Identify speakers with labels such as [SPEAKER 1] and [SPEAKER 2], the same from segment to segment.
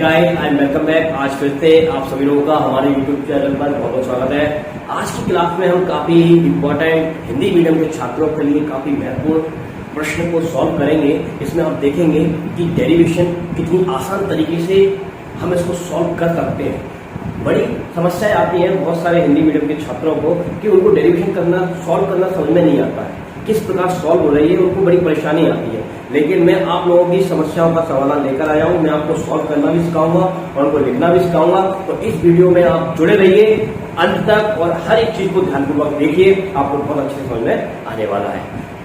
[SPEAKER 1] Guys I welcome back. आज फिर से आप सभी लोगों का हमारे YouTube चैनल पर बहुत बहुत स्वागत है। आज की क्लास में हम काफी इम्पोर्टेंट हिंदी मीडियम के छात्रों के लिए काफी महत्वपूर्ण प्रश्न को सॉल्व करेंगे। इसमें आप देखेंगे कि डेरिवेशन कितनी आसान तरीके से हम इसको सॉल्व कर सकते हैं। बड़ी समस्याएं आती हैं बहुत सारे हिंदी मीडियम के छात्रों को कि उनको डेरिवेशन करना सॉल्व करना समझ में नहीं आता है, किस प्रकार सॉल्व हो रही है, उनको बड़ी परेशानी आती है। लेकिन मैं आप लोगों की समस्याओं का समाधान लेकर आया हूं। मैं आपको सॉल्व करना भी सिखाऊंगा और उनको लिखना भी सिखाऊंगा। तो इस वीडियो में आप जुड़े रहिए अंत तक और हर एक चीज को ध्यानपूर्वक देखिए, आपको बहुत अच्छे से समझ में आने वाला है।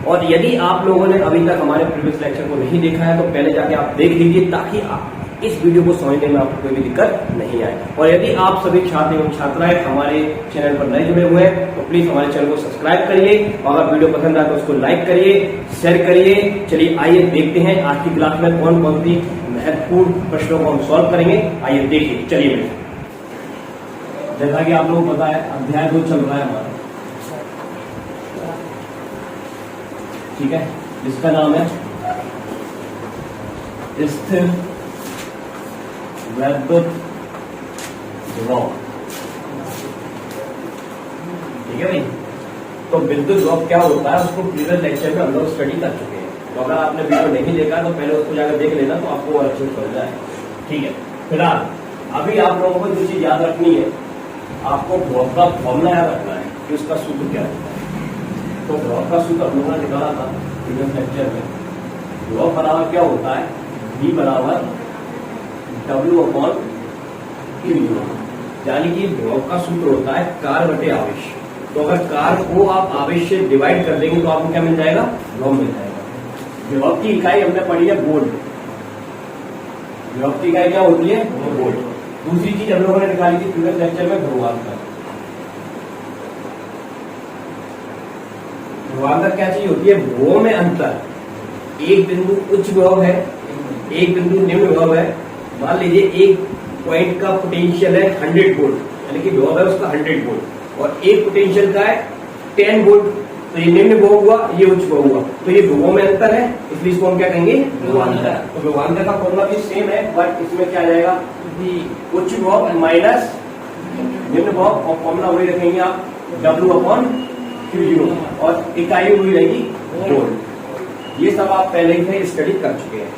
[SPEAKER 1] और यदि आप लोगों ने अभी तक हमारे प्रीवियस लेक्चर को नहीं देखा है तो पहले जाके आप देख लीजिए, ताकि आप इस वीडियो को समझने में आपको कोई भी दिक्कत नहीं आए। और यदि आप सभी छात्र एवं छात्राएं हमारे चैनल पर नए जुड़े हुए हैं तो प्लीज हमारे चैनल को सब्सक्राइब करिए और अगर वीडियो पसंद आए तो उसको लाइक करिए, शेयर करिए। चलिए आइए देखते हैं आज की क्लास में कौन कौन सी महत्वपूर्ण प्रश्नों को हम सॉल्व करेंगे। आइए देखिए, चलिए बेटा। जैसा कि आप लोगों को पता है अध्याय 2 चल रहा है हमारा, ठीक है, जिसका नाम है स्थिर वैद्युत ध्रुव। ठीक है भाई। तो विद्युत ध्रुव क्या होता है उसको प्रीवियस लेक्चर में हम लोग स्टडी कर चुके हैं। तो अगर आपने वीडियो नहीं देखा तो पहले उसको जाकर देख लेना, तो आपको और अच्छे से समझ जाए। ठीक है। फिलहाल अभी आप लोगों को जो चीज याद रखनी है, आपको ध्रुव का फॉर्मूला याद रखना है कि उसका सूत्र क्या होता है। तो ध्रुव का सूत्र हम लोगों ने निकाला था प्रीवियस लेक्चर में। ध्रुव बराबर क्या होता है, V बराबर W/Q। यानी कि ध्रुव का सूत्र होता है कार्य बटे आवेश। तो अगर कार्य को आप आवेश से डिवाइड कर देंगे तो आपको क्या मिल जाएगा, ध्रुव मिल जाएगा। ध्रुव की इकाई हमने पढ़ी है वोल्ट। ध्रुव की इकाई क्या होती है, वोल्ट। दूसरी चीज हम लोगों ने निकाली थी प्रीवियस लेक्चर में, ध्रुवांतर। ध्रुवांतर क्या चीज होती है, ध्रुवों में अंतर। एक बिंदु उच्च विभव है, एक बिंदु निम्न विभव है। मान लीजिए एक पॉइंट का पोटेंशियल है 100 वोल्ट, यानी कि विभव है उसका 100 वोल्ट, और एक पोटेंशियल का है 10 वोल्ट। तो ये निम्न विभव हुआ, ये उच्च विभव हुआ, तो ये विभव में अंतर है, इसलिए इसको हम क्या कहेंगे, ध्रुवांतर। तो ध्रुवांतर का फॉर्मूला भी सेम है, बट इसमें क्या आ जाएगा, उच्च विभव माइनस निम्न विभव, और फॉर्मूला वही रखेंगे आप W/Q0, और इकाई वही रहेगी वोल्ट। ये सब आप पहले ही स्टडी कर चुके हैं।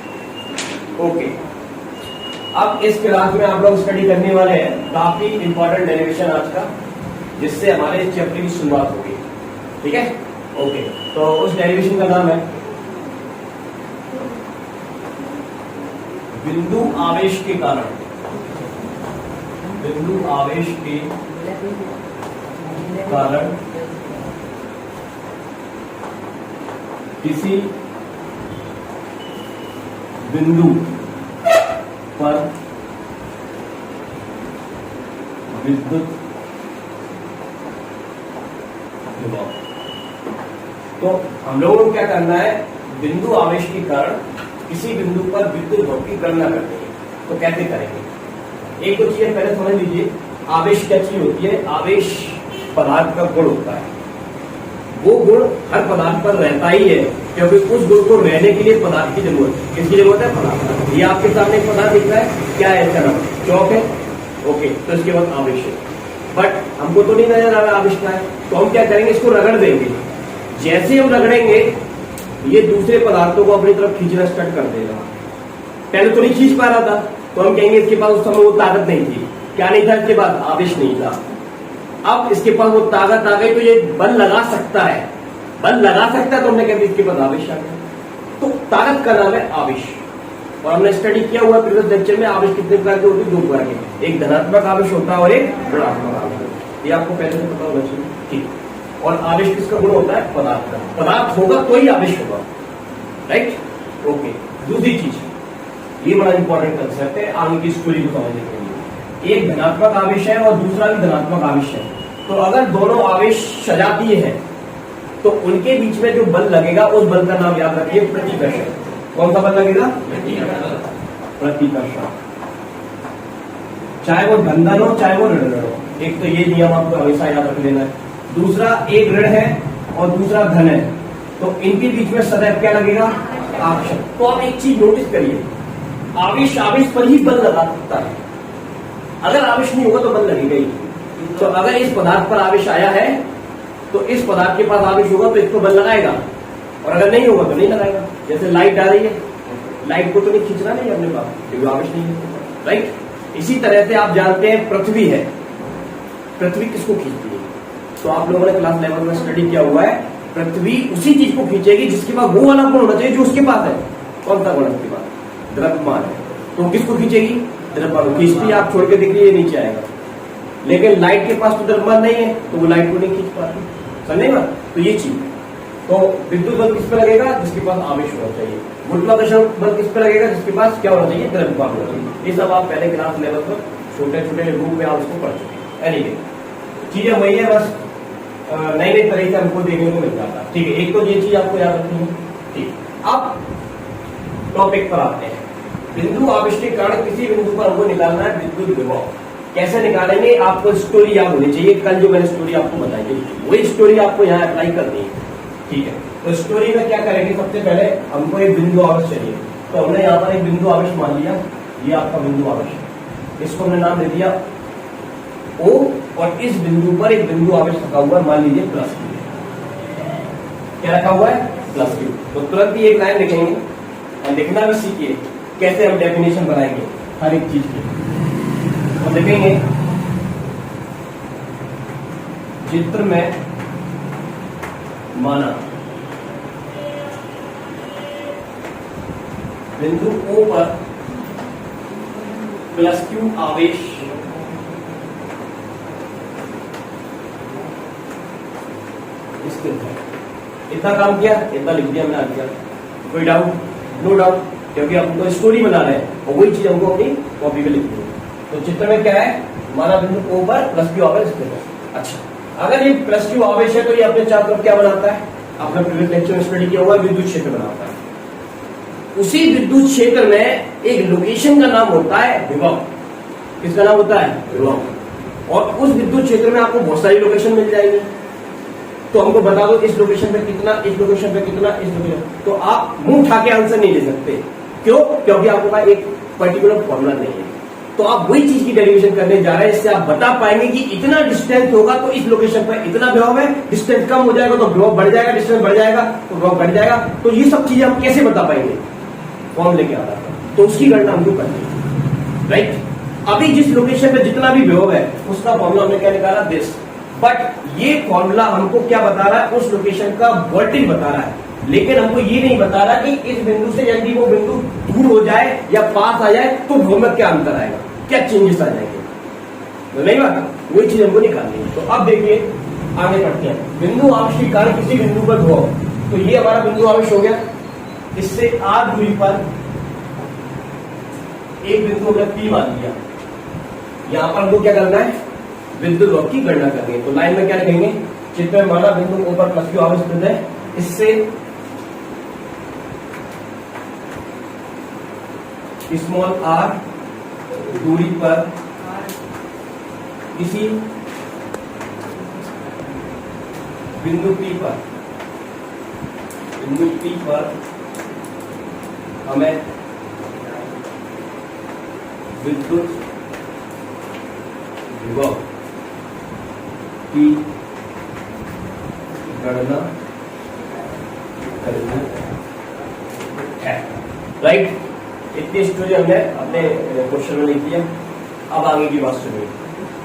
[SPEAKER 1] ओके। अब इस क्लास में आप लोग स्टडी करने वाले हैं काफी इंपॉर्टेंट डेरिवेशन आज का, जिससे हमारे इस चैप्टर की शुरुआत होगी। ठीक है, ओके। तो उस डेरिवेशन का नाम है बिंदु आवेश के कारण। बिंदु आवेश के कारण किसी बिंदु पर विद्युत विभव। तो हम लोगों को क्या करना है, बिंदु आवेश के कारण किसी बिंदु पर विद्युत विभव की गणना करनी है। तो कैसे करेंगे, एक दो चीजें पहले समझ लीजिए। आवेश क्या चीज होती है, आवेश पदार्थ का गुण होता है। वो गुण हर पदार्थ पर रहता ही है, क्योंकि उस गुण को रहने के लिए पदार्थ की जरूरत है। किसकी जरूरत है, पदार्थ। ये आपके सामने एक पदार्थ दिख रहा है, क्या है इसका नाम, चौक है। ओके, तो इसके बाद आवेश है, बट हमको तो नहीं नजर आ रहा आवेश का है, तो हम क्या करेंगे, इसको रगड़ देंगे। जैसे हम रगड़ेंगे ये दूसरे पदार्थों को अपनी तरफ खींचना स्टार्ट कर देगा। पहले तो नहीं खींच पा रहा था, तो हम कहेंगे इसके पास उस समय वो ताकत नहीं थी। क्या नहीं था इसके पास, आवेश नहीं था। अब इसके पास वो ताकत आ गई, तो ये बल लगा सकता है। बल लगा सकता है तो हमने कहते इसके पास आवेश आ गया। तो ताकत का नाम है आवेश। और हमने स्टडी किया हुआ प्रीवियस लेक्चर में, आवेश कितने प्रकार के होते हैं, 2 प्रकार के, एक धनात्मक आवेश होता है और एक ऋणात्मक आवेश। ये आपको पहले से पता होना चाहिए। ठीक। और आवेश किसका गुण होता है, पदार्थ का। पदार्थ होगा तो ही आवेश होगा, राइट। ओके। दूसरी चीज, ये बड़ा इंपॉर्टेंट कंसेप्ट है आगे की स्टोरी को समझने के लिए। एक धनात्मक आवेश है और दूसरा भी धनात्मक आवेश है। तो अगर दोनों आवेश सजातीय है तो उनके बीच में जो बल लगेगा उस बल का नाम याद रखिए, प्रतिकर्षण। कौन सा बल लगेगा, प्रतिकर्षण। चाहे वो धन हो चाहे वो ऋण हो। एक तो ये नियम आपको हमेशा याद रख लेना है। दूसरा, एक ऋण है और दूसरा धन है, तो इनके बीच में सदैव क्या लगेगा, आकर्षण। तो आप एक चीज नोटिस करिए, आवेश पर ही बल लगा सकता है। अगर आवेश नहीं होगा तो बल लगेगा ही। तो अगर इस पदार्थ पर आवेश आया है तो इस पदार्थ के पास आवेश होगा तो इस पर बल लगाएगा, और अगर नहीं होगा तो नहीं लगाएगा। जैसे लाइट आ रही है, लाइट को तो नहीं खींचना नहीं अपने पास क्योंकि आवेश नहीं है, राइट। इसी तरह से आप जानते हैं पृथ्वी है, पृथ्वी किसको खींचती है? तो आप लोगों ने क्लास 11 में स्टडी किया हुआ है, पृथ्वी उसी चीज को खींचेगी जिसके पास वो वाला गुण होना चाहिए जो उसके पास है। कौन सा गुण है उसके पास? द्रव्यमान है, तो किसको खींचेगी? द्रव्यमान को खींचती है। आप छोड़ के देखिए नीचे आएगा, लेकिन लाइट के पास तो द्रव्यमान नहीं है तो वो लाइट को नहीं खींच पाती, समझेगा? तो ये चीज, तो विद्युत बल किस पे लगेगा? जिसके पास आवेश होना चाहिए। गुरुत्वाकर्षण बल किस पे लगेगा? जिसके पास क्या होना चाहिए? द्रव्यमान होना चाहिए। ये सब आप पहले क्लास लेवल पर छोटे छोटे रूप में आप इसको पढ़ चुके हैं। एनीवे चीजें वही है, बस नई नई तरह से हमको देखने को मिल जाता है, ठीक है। एक तो ये चीज आपको याद रखनी है, ठीक। अब टॉपिक पर आते हैं। बिंदु आवेश के कारण किसी बिंदु पर हमको निकालना है विद्युत विभव। कैसे निकालेंगे? आपको स्टोरी याद होनी चाहिए। कल जो मैंने स्टोरी आपको बताई थी वही स्टोरी आपको यहाँ अप्लाई करनी है, ठीक है। तो स्टोरी में क्या करेंगे? सबसे पहले हमको एक बिंदु आवेश चाहिए, तो हमने यहाँ पर एक बिंदु आवेश मान लिया, ये आपका बिंदु आवेश है, इसको हमने नाम दे दिया O, और इस बिंदु पर एक बिंदु आवेश रखा हुआ है, मान लीजिए प्लस Q। क्या रखा हुआ है? Plus Q। तो तुरंत ही एक लाइन लिखेंगे और लिखना भी सीखिए कैसे हम डेफिनेशन बनाएंगे हर एक चीज की। तो लिखेंगे चित्र में माना बिंदु O पर प्लस Q आवेश स्थित है। इतना काम किया, इतना लिख दिया हमने आगे। कोई डाउट? नो डाउट, क्योंकि हमको स्टोरी बना रहे हैं और वही चीज हमको अपनी कॉपी में लिखनी है। तो चित्र में क्या है? हमारा बिंदु O पर प्लस Q आवेश स्थित है। अच्छा, अगर ये प्लस Q आवेश है तो ये अपने चारों तरफ क्या बनाता है? आपने प्रीवियस लेक्चर में स्टडी किया हुआ है, विद्युत क्षेत्र बनाता है। उसी विद्युत क्षेत्र में एक लोकेशन का नाम होता है विभव। किसका नाम होता है? विभव। और उस विद्युत क्षेत्र में आपको बहुत सारी लोकेशन मिल जाएगी, तो हमको बता दो इस लोकेशन पे कितना, इस लोकेशन पे कितना, इस लोकेशन। तो आप मुंह उठा के आंसर नहीं दे सकते। क्यों? क्योंकि आपके पास एक पर्टिकुलर फॉर्मूला नहीं है। तो आप वही चीज की डेरिवेशन करने जा रहे हैं, इससे आप बता पाएंगे कि इतना डिस्टेंस होगा तो इस लोकेशन पर इतना विभव है, डिस्टेंस कम हो जाएगा तो विभव बढ़ जाएगा, डिस्टेंस बढ़ जाएगा तो विभव बढ़ जाएगा। तो ये सब चीजें हम कैसे बता पाएंगे? फॉर्मूले के आधार पर। तो उसकी गणना हमको करनी है, राइट। अभी जिस लोकेशन पे जितना भी विभव है उसका फॉर्मूला हमने क्या निकाला? दिस। बट ये फॉर्मूला हमको क्या बता रहा है? उस लोकेशन का वोल्टेज बता रहा है, लेकिन हमको ये नहीं बता रहा कि इस बिंदु से यदि वो बिंदु दूर हो जाए या पास आ जाए तो विभव में क्या अंतर आएगा, क्या चेंजेस आ जाएंगे। तो नहीं बात, वही चीज हमको निकालनी है। तो अब देखिए आगे बढ़ते हैं। बिंदु आवेश के कारण किसी बिंदु पर विभव, तो ये हमारा बिंदु आवेश हो गया। इससे r दूरी पर एक बिंदु हमने P मान लिया। यहां पर हमको क्या करना है? विद्युत विभव की गणना करनी है। तो लाइन में क्या लिखेंगे? चित्र में माना बिंदु O पर प्लस Q आवेश स्थित है, इससे स्मॉल r दूरी पर किसी बिंदु P पर हमें विद्युत विभव की गणना करनी है, राइट। इतनी स्टोरी हमने अपने क्वेश्चन में लिखी है। अब आगे की बात सुनिए।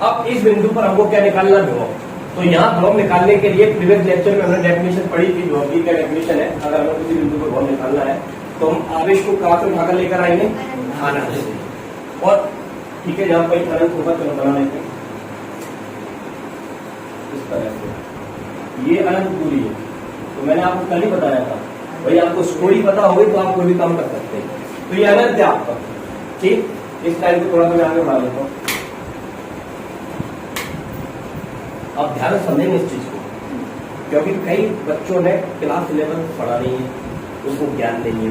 [SPEAKER 1] अब इस बिंदु पर हमको क्या निकालना? विभव। तो यहाँ विभव निकालने के लिए प्रीवियस लेक्चर में हमने डेफिनेशन पढ़ी थी। विभव की क्या डेफिनेशन है? अगर हमें किसी बिंदु पर विभव निकालना है तो हम आवेश को कहां से उठाकर लेकर आएंगे? अनंत से। और ठीक है, जहां पर अनंत होगा चलो बना लेते हैं इस तरह से। ये अनंत दूरी है। तो मैंने आपको कल ही बताया था भाई, आपको स्टोरी पता होगी तो आप कोई भी काम कर सकते हैं। तो ये अनंत है आपका, ठीक। इस टाइम को थोड़ा सा मैं आगे बढ़ा लेता हूँ। आप ध्यान से समझेंगे इस चीज को, क्योंकि कई बच्चों ने क्लास 11 पढ़ा नहीं है, उसको ज्ञान नहीं है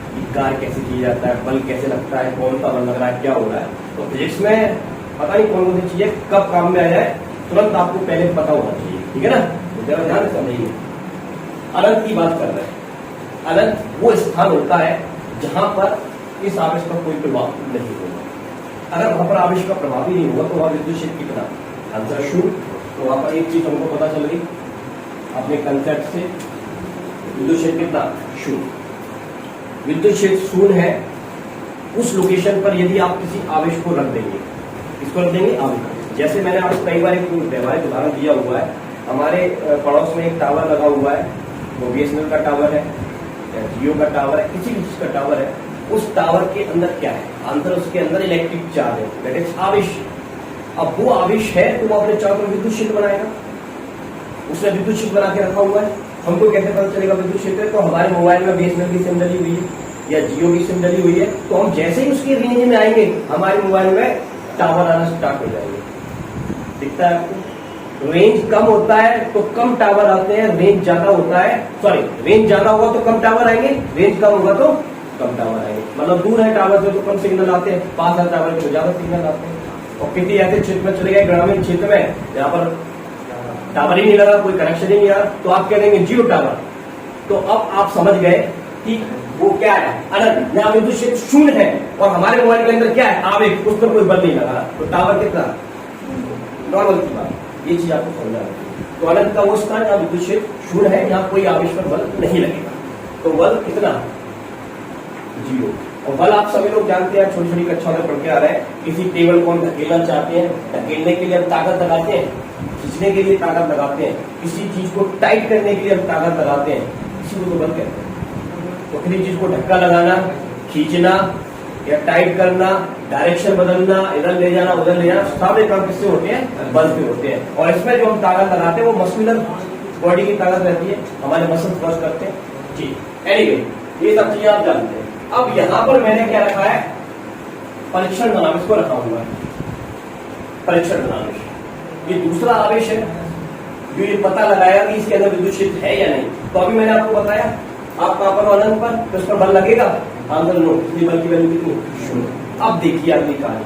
[SPEAKER 1] कि कार्य कैसे किया जाता है, बल कैसे लगता है, कौन सा बल लग रहा है, क्या हो रहा है। तो फिजिक्स में पता नहीं कौन कौन सी चीजें कब काम में आ जाए, तुरंत आपको पहले पता होना चाहिए, ठीक है ना। तो जरा ध्यान से समझिए। अनंत की बात कर रहे हैं। अनंत वो स्थान होता है जहां पर इस आवेश का कोई प्रभाव नहीं होगा। अगर वहां पर आवेश का प्रभाव ही नहीं होगा तो वहां विद्युत क्षेत्र कितना, आंसर 0। तो वहां पर एक चीज हमको पता चल गई अपने कंसेप्ट से, विद्युत क्षेत्र कितना, 0। विद्युत क्षेत्र 0 है उस लोकेशन पर यदि आप किसी आवेश को रख देंगे। इसको रख देंगे आवेश। जैसे मैंने आपको कई बार एक व्यवहारिक उदाहरण दिया हुआ है, हमारे पड़ोस में एक टावर लगा हुआ है, वो BSNL का टावर है या जियो का टावर है, किसी भी चीज का टावर है। उस टावर के अंदर क्या है, अंदर उसके अंदर इलेक्ट्रिक चार्ज है, दैट इज आवेश। अब वो आवेश है तो वो अपने चारों तरफ विद्युत क्षेत्र बनाएगा, उसने विद्युत क्षेत्र बना के रखा हुआ है। हमको कैसे पता चलेगा विद्युत क्षेत्र? तो हमारे मोबाइल में BSNL की सिम डली हुई है या जियो की सिम डली हुई है, तो हम जैसे ही उसकी रेंज में आएंगे हमारे मोबाइल में टावर आना स्टार्ट हो जाएंगे। दिखता है आपको? रेंज कम होता है तो कम टावर आते हैं, रेंज ज्यादा होता है, सॉरी रेंज ज्यादा होगा तो कम टावर आएंगे, रेंज कम होगा तो कम टावर आएंगे। मतलब दूर है टावर से तो कम सिग्नल आते हैं, पास है टावर के तो ज्यादा सिग्नल आते हैं। और किसी ऐसे क्षेत्र में चले गए ग्रामीण क्षेत्र में जहां पर टावर ही नहीं लगा, कोई कनेक्शन ही नहीं आ, तो आप कह देंगे जियो टावर। तो अब आप समझ गए कि वो क्या है, अनंत। यहाँ विद्युत क्षेत्र 0 है और हमारे मोबाइल के अंदर क्या है, आवेश, उस पर कोई बल नहीं लगा, तो टावर कितना, नॉर्मल की बात। ये चीज आपको समझना है। तो अनंत का वो स्थान जहाँ विद्युत क्षेत्र 0 है, यहाँ कोई आवेश पर बल नहीं लगेगा, तो बल कितना, 0। और बल आप सभी लोग जानते हैं, छोटी छोटी कक्षा में पढ़ के आ रहे हैं। किसी टेबल को हम धकेलना चाहते हैं, धकेलने के लिए हम ताकत लगाते हैं, खींचने के लिए ताकत लगाते हैं, किसी चीज को टाइट करने के लिए हम ताकत लगाते हैं, इसी को तो बल कहते हैं। तो किसी चीज को धक्का लगाना, खींचना या टाइट करना, डायरेक्शन बदलना, इधर ले जाना उधर ले जाना, सारे काम किससे होते हैं, बल से होते हैं। और इसमें जो हम ताकत लगाते हैं वो मस्कुलर बॉडी की ताकत रहती है, हमारे मसल वर्क करते हैं जी। एनीवे, ये सब चीजें आप जानते हैं। अब यहां पर मैंने क्या रखा है, परीक्षण धनावेश को रखा हुआ है। परीक्षण धनावेश ये दूसरा आवेश है जो ये पता लगाया कि इसके अंदर विद्युत क्षेत्र है या नहीं। तो अभी मैंने आपको बताया, आप कहां पर अनंत पर, तो इस पर बल लगेगा, आंसर नो, इसलिए बल की वैल्यू कितनी, 0। अब देखिए अगली कहानी।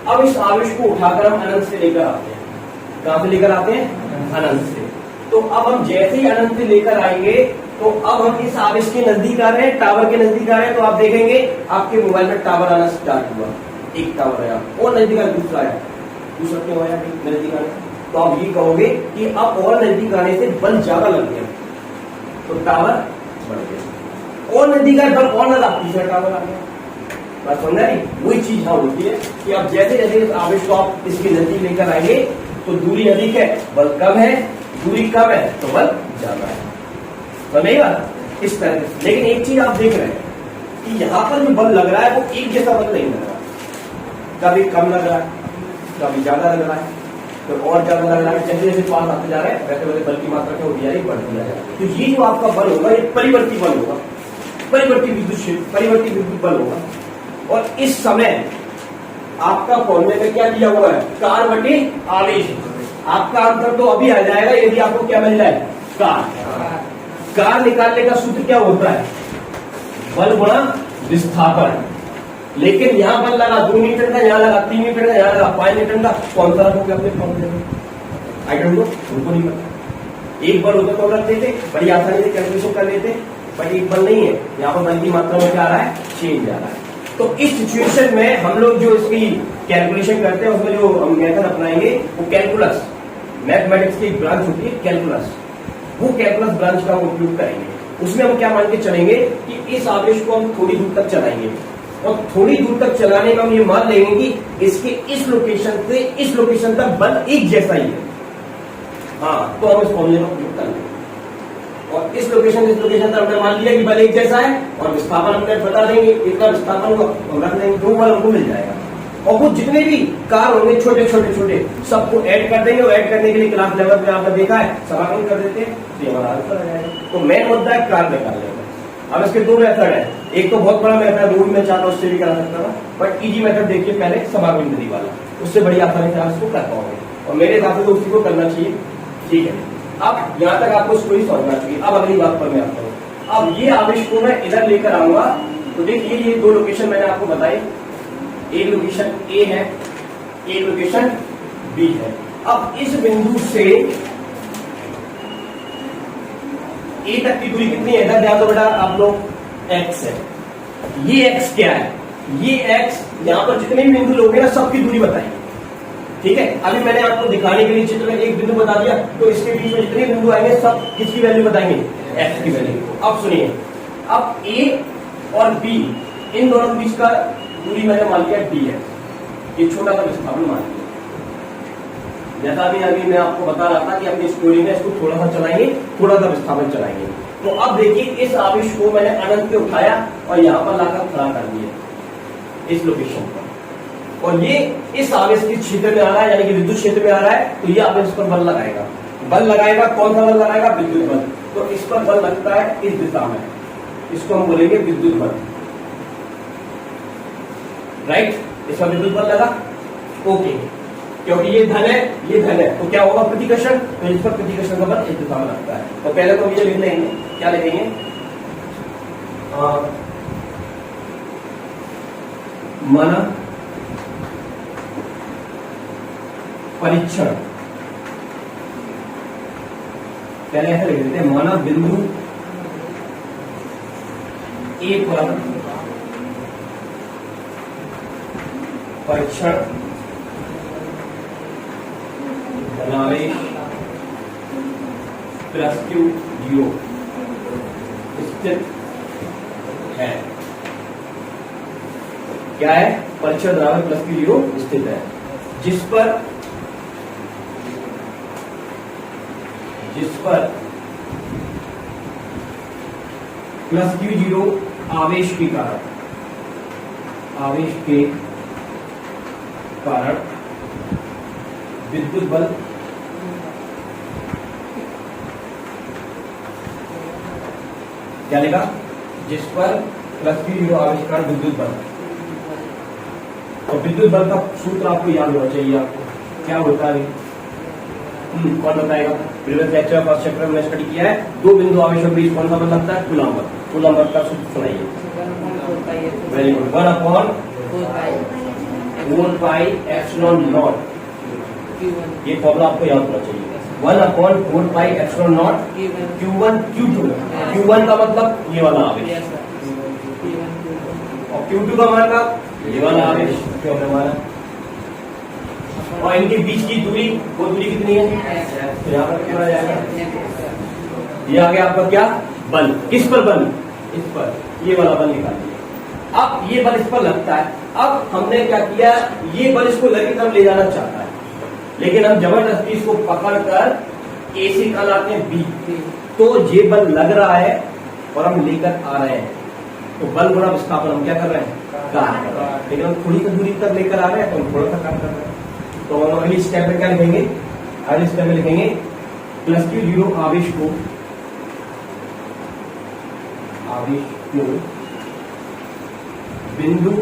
[SPEAKER 1] अब इस आवेश को उठाकर हम अनंत से लेकर आते हैं। कहां से लेकर आते हैं, अनंत से। तो अब हम जैसे ही अनंत से लेकर आएंगे तो अब हम इस आवेश के नजदीक आ रहे हैं, टावर के नजदीक आ रहे हैं। तो आप देखेंगे आपके मोबाइल में टावर आना स्टार्ट हुआ, एक टावर आया और नजदीक आया, दूसरा आया, दूसरा क्यों आया, नजदीक आने। तो आप ये कहोगे कि अब और नजदीक आने से बल ज्यादा लग गया, तो टावर बढ़ गया, और नजदीक आए बल और लगा, तीसरा टावर आ गया। बात समझा नहीं? वही चीज हाँ होती है कि आप जैसे जैसे इस आवेश को आप इसके नजदीक लेकर आएंगे तो दूरी अधिक है, बल कम है, दूरी कम है तो बल ज्यादा है। तो नहीं बात इस तरह से। लेकिन एक चीज आप देख रहे हैं कि यहाँ पर जो बल लग रहा है वो एक जैसा बल नहीं लग रहा, कभी कम लग रहा है, कभी ज्यादा लग रहा है, तो और ज्यादा लग रहा है। जैसे जैसे पास आते जा रहे हैं वैसे वैसे बल की मात्रा क्या होती जा रही है, बढ़ती जा रही है। तो ये जो आपका बल होगा ये परिवर्ती बल होगा, परिवर्ती विद्युत क्षेत्र, परिवर्ती विद्युत बल होगा। और इस समय आपका फॉर्मूले में क्या दिया हुआ है, कार बटे आवेश। आपका आंसर तो अभी आ जाएगा यदि आपको क्या मिल जाए, कार। कार निकालने का सूत्र क्या होता है, बल गुणा विस्थापन। लेकिन यहां बल लगा 2 न्यूटन का, यहां लगा 3 न्यूटन का, यहां लगा 5 न्यूटन का, कौन सा रखोगे अपने फॉर्मूले में? आई डोंट नो, उनको नहीं पता। एक बल होता तो रख देते, बड़ी आसानी से कैलकुलेशन कर लेते, बट एक बल नहीं है। यहाँ पर बल की मात्रा में क्या आ रहा है, चेंज आ रहा है। तो इस सिचुएशन में हम लोग जो इसकी कैलकुलेशन करते हैं उसमें जो हम मेथड अपनाएंगे वो कैलकुलस, मैथमेटिक्स की ब्रांच होती है कैलकुलस, वो कैलकुलस ब्रांच का हम उपयोग करेंगे। उसमें हम क्या मान के चलेंगे कि इस आवेश को हम थोड़ी दूर तक चलाएंगे और थोड़ी दूर तक चलाने का हम ये मान लेंगे कि इसके इस लोकेशन से इस लोकेशन तक बल एक जैसा ही है। हाँ, तो हम इस फॉर्मूले का उपयोग करेंगे और इस लोकेशन से इस लोकेशन तक हमने मान लिया कि बल एक जैसा है और विस्थापन हमने बता देंगे, इतना विस्थापन को हम रख देंगे, 2 बल हमको मिल जाएगा। और वो जितने भी कार होंगे छोटे छोटे छोटे सबको ऐड कर देंगे। और ऐड करने के लिए क्लास लेवल पे आपने देखा है, समाकलन कर देते हैं तो हमारा आंसर आ जाएगा। तो मेन मुद्दा है कार निकालने का। अब इसके 2 मेथड है, एक तो बहुत बड़ा मेथड वो भी मैं चाहता हूँ उससे भी करा सकता था, बट इजी मेथड देखिए पहले समाकलन विधि वाला, उससे बड़ी आसानी से आप इसको कर पाओगे और मेरे हिसाब से तो उसी को करना चाहिए। ठीक है, अब यहां तक आपको स्टोरी समझना चाहिए। अब अगली बात पर मैं आता हूँ। अब ये आवेश को मैं इधर लेकर आऊंगा तो देखिए ये 2 लोकेशन मैंने आपको बताई, एक लोकेशन ए है, एक लोकेशन बी है। अब इस बिंदु से ए तक की दूरी कितनी है, इधर ध्यान दो बेटा आप लोग, एक्स है। ये एक्स क्या है, ये x यहाँ पर जितने भी बिंदु लोगे ना सबकी दूरी बताएंगे। ठीक है, अभी मैंने आपको दिखाने के लिए चित्र में एक बिंदु बता दिया, तो इसके बीच में जितने बिंदु आएंगे सब किसकी वैल्यू बताएंगे, x की वैल्यू। अब सुनिए, अब a और b इन दोनों के बीच का दूरी मैंने मान लिया dx, ये छोटा सा विस्थापन मान लिया। जैसा अभी मैं आपको बता रहा था कि अपनी स्टोरी में इसको थोड़ा सा चलाएंगे, थोड़ा सा विस्थापन चलाएंगे। तो अब देखिए, इस आवेश को मैंने अनंत पे उठाया और यहाँ पर लाकर खड़ा कर दिया इस लोकेशन पर, और ये इस आवेश के क्षेत्र में आ रहा है, यानी कि विद्युत क्षेत्र में आ रहा है, तो ये आवेश पर बल लगाएगा। बल लगाएगा, कौन सा बल लगाएगा, विद्युत बल। तो इस पर बल लगता है इस दिशा में, इसको हम बोलेंगे विद्युत बल। राइट, इस पर विद्युत बल लगा, ओके, क्योंकि ये धन है, ये धन है, तो क्या होगा, प्रतिकर्षण। तो इस पर प्रतिकर्षण का बल इस दिशा में लगता है। तो पहले तो ये लिख लेंगे, क्या लिखेंगे, मन परीक्षण, पहले ऐसे लिख देते हैं, माना बिंदु ए पर परीक्षण धनावेश प्लस क्यू 0 स्थित है। क्या है, परीक्षण धनावेश प्लस क्यू 0 स्थित है, जिस पर प्लस क्यू 0 आवेश के कारण विद्युत बल क्या लेगा, जिस पर प्लस क्यू 0 आवेश के कारण विद्युत बल। और विद्युत बल का सूत्र आपको याद होना चाहिए। आपको क्या होता है, कौन बताएगा, प्रीवियस लेक्चर फर्स्ट चैप्टर में स्टडी किया है। दो बिंदु आवेशों के बीच कौन सा बल लगता है, कूलॉम बल। कूलॉम बल का सूत्र सुनाइए। वेरी गुड, 1/4πε0, ये फॉर्मूला आपको याद होना चाहिए। 1/4πε0 Q1 Q2। Q1 का मतलब ये वाला आवेश, और Q2 का मतलब ये वाला आवेश जो हमने माना। और इनके बीच की दूरी, वो दूरी कितनी है, तो यहाँ पर क्या आ जाएगा, ये आ गया आपका क्या, बल। किस पर बल, इस पर, ये वाला बल निकाल दिया। अब ये बल इस पर लगता है। अब हमने क्या किया, ये बल इसको लगी तरफ ले जाना चाहता है, लेकिन हम जबरदस्ती इसको पकड़कर ए से निकाल आते हैं बी। तो ये बल लग रहा है और हम लेकर आ रहे हैं, तो बल गुणा विस्थापन हम क्या कर रहे हैं, कार्य कर रहे हैं। लेकिन हम थोड़ी सी दूरी तक लेकर आ रहे हैं, तो हम थोड़ा सा कार्य कर रहे हैं। तो हम अगली स्टेप में क्या लिखेंगे, अगली स्टेप में लिखेंगे प्लस क्यू 0 आवेश को बिंदु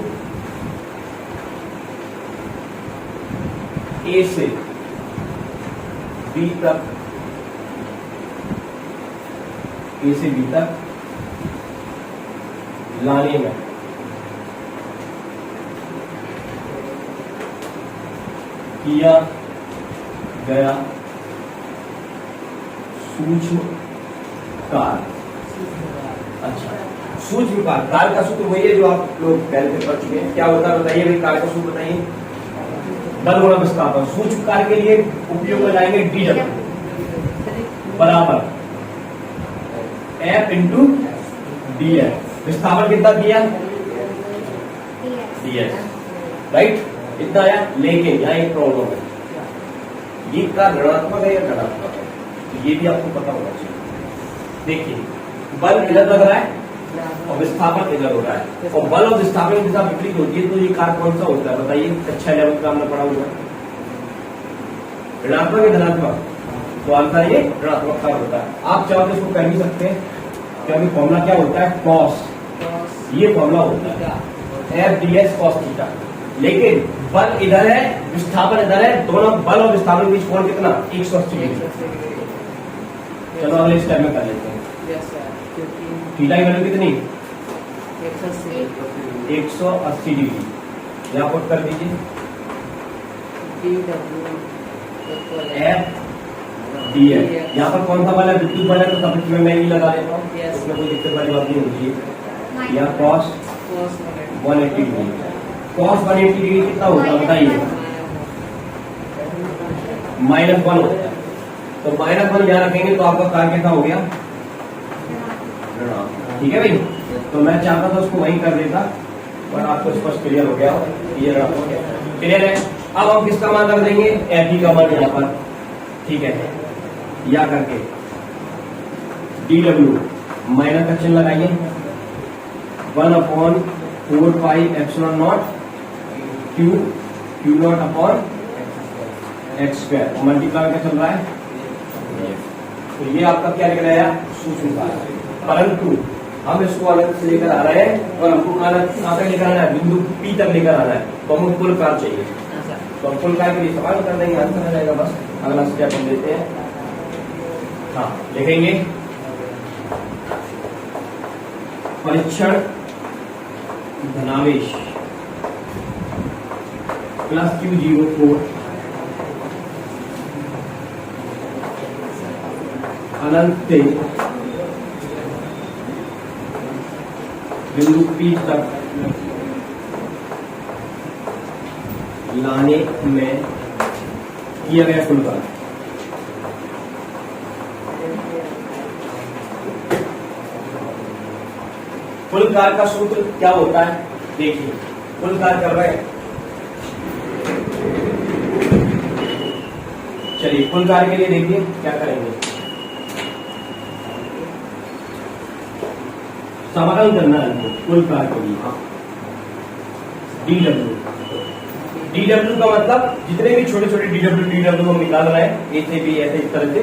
[SPEAKER 1] ए से बी तक, ए से बी तक लाने में किया गया सूक्ष्म कार्य। अच्छा, सूक्ष्म कार्य का सूत्र वही है जो आप लोग पहले से पढ़ चुके हैं। क्या होता है बताइए भाई, कार्य का सूत्र बताइए, बल गुणा विस्थापन। सूक्ष्म कार्य के लिए उपयोग में लाएंगे dW बराबर F इंटू dS। विस्थापन कितना दिया, dS, राइट, इतना आया। लेकिन यहाँ एक प्रॉब्लम है, ये कार्य ऋणात्मक है या धनात्मक है, तो ये भी आपको पता होना चाहिए। देखिए, बल इधर लग रहा है और विस्थापन इधर हो रहा है, और बल और विस्थापन की दिशा विपरीत होती है, तो ये कार्य कौन सा होता है बताइए, कक्षा 11 का हमने पढ़ा हुआ है, ऋणात्मक या धनात्मक, तो आंसर ये ऋणात्मक कार्य होता है। आप चाहो तो इसको कह भी सकते हैं, क्योंकि फॉर्मूला क्या होता है, कॉस, ये फॉर्मूला होता है FDS cos थीटा। लेकिन बल इधर है, विस्थापन इधर है, दोनों बल और विस्थापन के बीच कोण कितना, 180 डिग्री। चलो अगले स्टेप में कर लेते हैं। थीटा की वैल्यू कितनी, 180 डिग्री, यहाँ पुट कर दीजिए। FDS, यहाँ पर कौन सा बल है, विद्युत बल है, तो सब मैं ही लगा देता हूँ, उसमें कोई दिक्कत वाली बात नहीं होती है। यहाँ cos 180 डिग्री। cos 180 डिग्री कितना होता है बताइए? -1 होता है। तो -1 यहाँ रखेंगे तो आपका कार्य कितना हो गया? ठीक है भाई। तो मैं चाहता था उसको वहीं कर देता, पर आपको स्पष्ट क्लियर हो गया, ये क्लियर है। अब हम किसका मान रख देंगे? एफ का मान यहाँ पर, ठीक है, या करके dw माइनस का चिन्ह लगाइए, 1/4πε0 Q0/x², मल्टीप्लाई क्या चल रहा है? तो ये आपका क्या निकल आया? सूक्ष्म कारक। परंतु हम इसको अनंत से लेकर आ रहे हैं और हमको अनंत कहाँ तक लेकर आना है? बिंदु P तक लेकर आना है, तो हमको कुल कार चाहिए। तो हम कुल कार के लिए सवाल कर देंगे, आंसर आ जाएगा। बस अगला स्टेप हम देते हैं। हाँ, लिखेंगे परीक्षण धनावेश प्लस Q04 अनंत से बिंदु P तक लाने में किया गया कुल कार्य। कुल कार्य का सूत्र क्या होता है? देखिए, कुल कार्य कर रहे हैं, चलिए कुल कार्य के लिए देखिए क्या करेंगे। समाकलन करना है कुल कार्य के लिए। डीडब्ल्यू का मतलब जितने भी छोटे छोटे डीडब्ल्यू हम निकाल रहे हैं, ए से बी ऐसे इस तरह से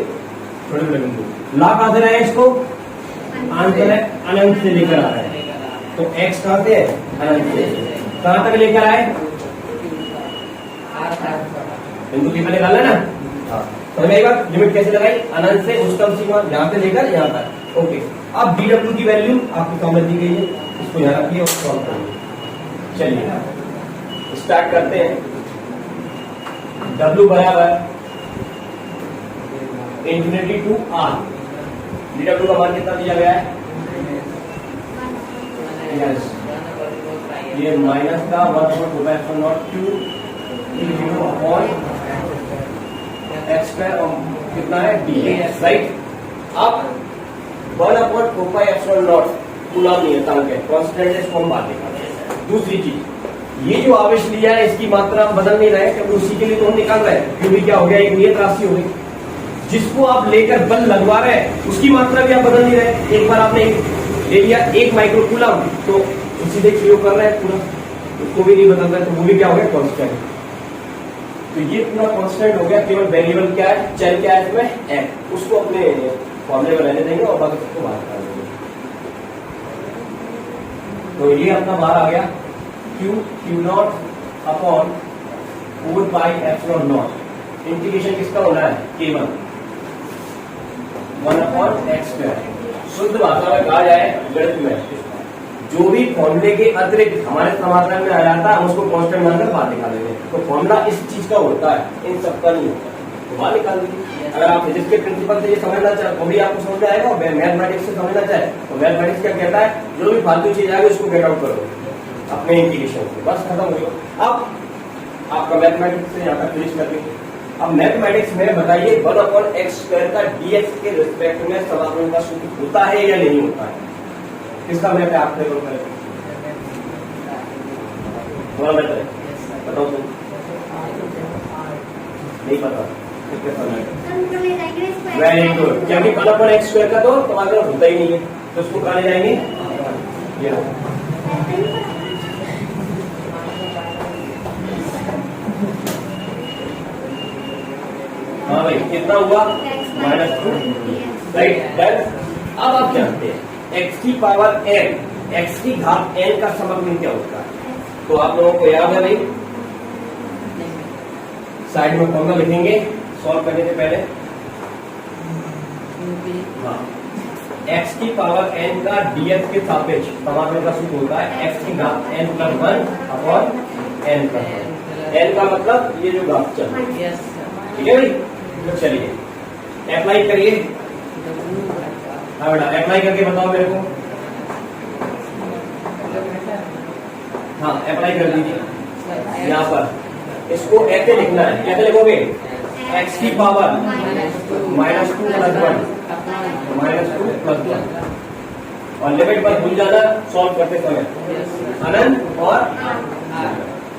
[SPEAKER 1] छोटे छोटे बिंदु। ला कहां से रहा है? इसको आंसर है अनंत से लेकर आ रहा है। तो x कहां से है? अनंत से। कहां तक लेकर आए? बिंदु P पे निकालना ना। हाँ, समझ आएगा? लिमिट कैसे लगाई? अनंत से उच्चतम सीमा यहाँ से लेकर यहाँ तक। ओके, अब डीडब्ल्यू की वैल्यू आपको सामने दी गई है, इसको यहाँ रखिए और सॉल्व करिए। चलिए स्टार्ट करते हैं। W बराबर इंफिनिटी टू R। डीडब्ल्यू का मान कितना दिया गया है? यस, ये माइनस का 1/4πε0 Q0/x² और कितना है? dx, right. अब 1/4πε0 कूलम नियतांक है, कांस्टेंट है, इसको हम बात करेंगे। दूसरी चीज, ये जो आवेश लिया है इसकी मात्रा हम बदल नहीं रहे, क्योंकि उसी के लिए तो हम निकाल रहे हैं। क्योंकि क्या हो गया? एक नियत राशि हो गई। जिसको आप लेकर बल लगवा रहे हैं उसकी मात्रा भी आप बदल नहीं रहे। एक बार आपने ले लिया 1 माइक्रोकूलम, तो सीधे प्रयोग कर रहे हैं पूरा, उसको भी नहीं बदल रहे, तो वो भी क्या हो गया? कांस्टेंट। तो ये पूरा कांस्टेंट हो गया। केवल वेरिएबल क्या है? चल क्या है इसमें? एफ। उसको अपने फॉर्मूले में रहने देंगे और बाकी सबको बाहर कर देंगे। तो ये अपना बाहर आ गया Q0/4πε0। इंटीग्रेशन किसका होना है? केवल 1/x²। शुद्ध भाषा में कहा जाए गणित में, जो भी फॉर्मूले के अतिरिक्त हमारे समाधान में आ जाता है हम उसको कांस्टेंट मानकर बाहर निकाल देंगे। तो फॉर्मूला इस चीज का होता है, इन सबका नहीं होता, तो बाहर निकाल दीजिए। अगर आप फिजिक्स के प्रिंसिपल से ये समझना चाहे वो भी आपको समझ में आएगा, और मैथमेटिक्स से समझना चाहे तो मैथमेटिक्स क्या कहता है? जो भी फालतू चीज आएगी उसको गेट आउट करो अपने इंटीग्रेशन से, बस खत्म हो गया। अब आपका मैथमेटिक्स से यहाँ तक फिनिश कर लीजिए। अब मैथमेटिक्स में बताइए 1/x² का dx के रिस्पेक्ट में समाकलन का सूत्र होता है या नहीं होता है? किसका मैथ है? आपने बताओ सर। नहीं पता? वेरी गुड, क्योंकि 1/x² का तो समाकलन होता ही नहीं है, तो उसको कहाँ ले जाएंगे? ये हाँ भाई, कितना हुआ? -2, राइट। अब आप जानते हैं x की पावर n, x की घात n का समाकलन क्या होता है? तो आप लोगों को याद है भाई? साइड में फॉर्मूला लिखेंगे सॉल्व करने से पहले। हाँ, x की पावर n का dx के सापेक्ष समाकलन का सूत्र होता है x की घात n+1/n+1। n का मतलब ये जो घात चल रही है, ठीक है भाई? तो चलिए अप्लाई करिए। हाँ बेटा, अप्लाई करके बताओ मेरे को। हाँ अप्लाई कर दीजिए यहाँ पर। इसको ऐसे लिखना है, कैसे लिखोगे? एक्स की पावर -2 + 1 -2 + 1 और लिमिट पर भूल जाना सॉल्व करते समय अनंत और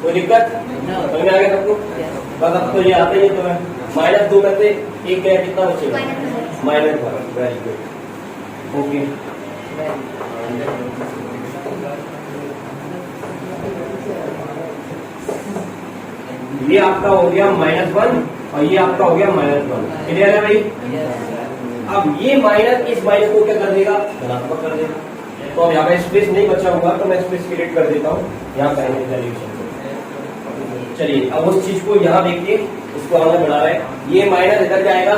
[SPEAKER 1] कोई दिक्कत समझ में आ गया सबको? बस अब तो ये आते ही तो है। -2 में से एक गया कितना बचेगा? -1। Very good, okay. ये आपका हो गया -1 और ये आपका हो गया -1। क्लियर है भाई? अब ये माइनस इस माइनस को क्या कर देगा? धनात्मक कर देगा। तो अब यहाँ पे स्पेस नहीं बचा होगा तो मैं स्पेस क्रिएट कर देता हूँ यहाँ करेंगे सॉल्यूशन। चलिए अब उस चीज को यहाँ देखिए, इसको आगे बढ़ा रहे हैं। ये माइनस इधर जाएगा,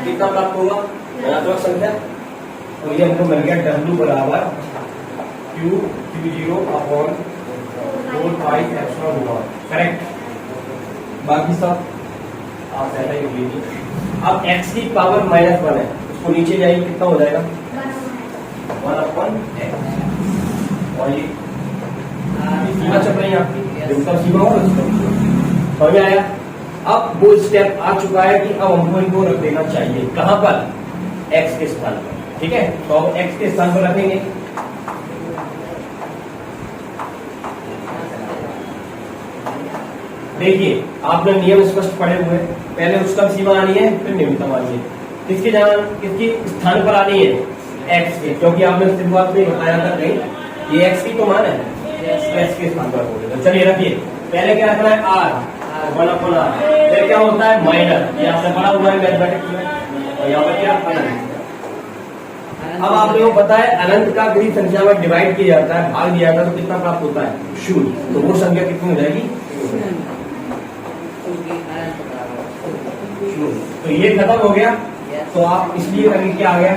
[SPEAKER 1] कितना प्राप्त होगा? धनात्मक संख्या। और ये हमको मिल गया W बराबर Q0 अपॉन 4πε0। करेक्ट। बाकी सब आप ऐसा ही लीजिए। अब x की पावर -1 है, उसको नीचे जाइए, कितना हो जाएगा? 1/x। और ये सीमा चल रही है आपकी, न्यूनतम सीमा और समझ में आया? अब वो स्टेप आ चुका है कि अब हमको इनको रख देना चाहिए कहां पर? x के स्थान पर। ठीक है, तो अब x के स्थान पर रखेंगे। देखिए आपने नियम स्पष्ट पढ़े हुए, पहले उच्चतम सीमा आनी है फिर न्यूनतम आनी है। किसके स्थान पर आनी है? x के, क्योंकि आपने शुरुआत में बताया था कहीं ये x की तो मान है, x के स्थान पर बोले। चलिए रखिए, पहले क्या रखना है? r 1/r। फिर क्या होता है? माइनस, ये आपने पढ़ा हुआ है मैथमेटिक्स में। और यहाँ पर क्या अनंत। अब आप लोगों को पता है अनंत का ग्रीक संख्या में डिवाइड किया जाता है, भाग दिया जाता है, तो कितना प्राप्त होता है? 0। तो वो संख्या कितनी हो जाएगी? तो ये खत्म हो गया। तो आप इसलिए करेंगे क्या आ गया?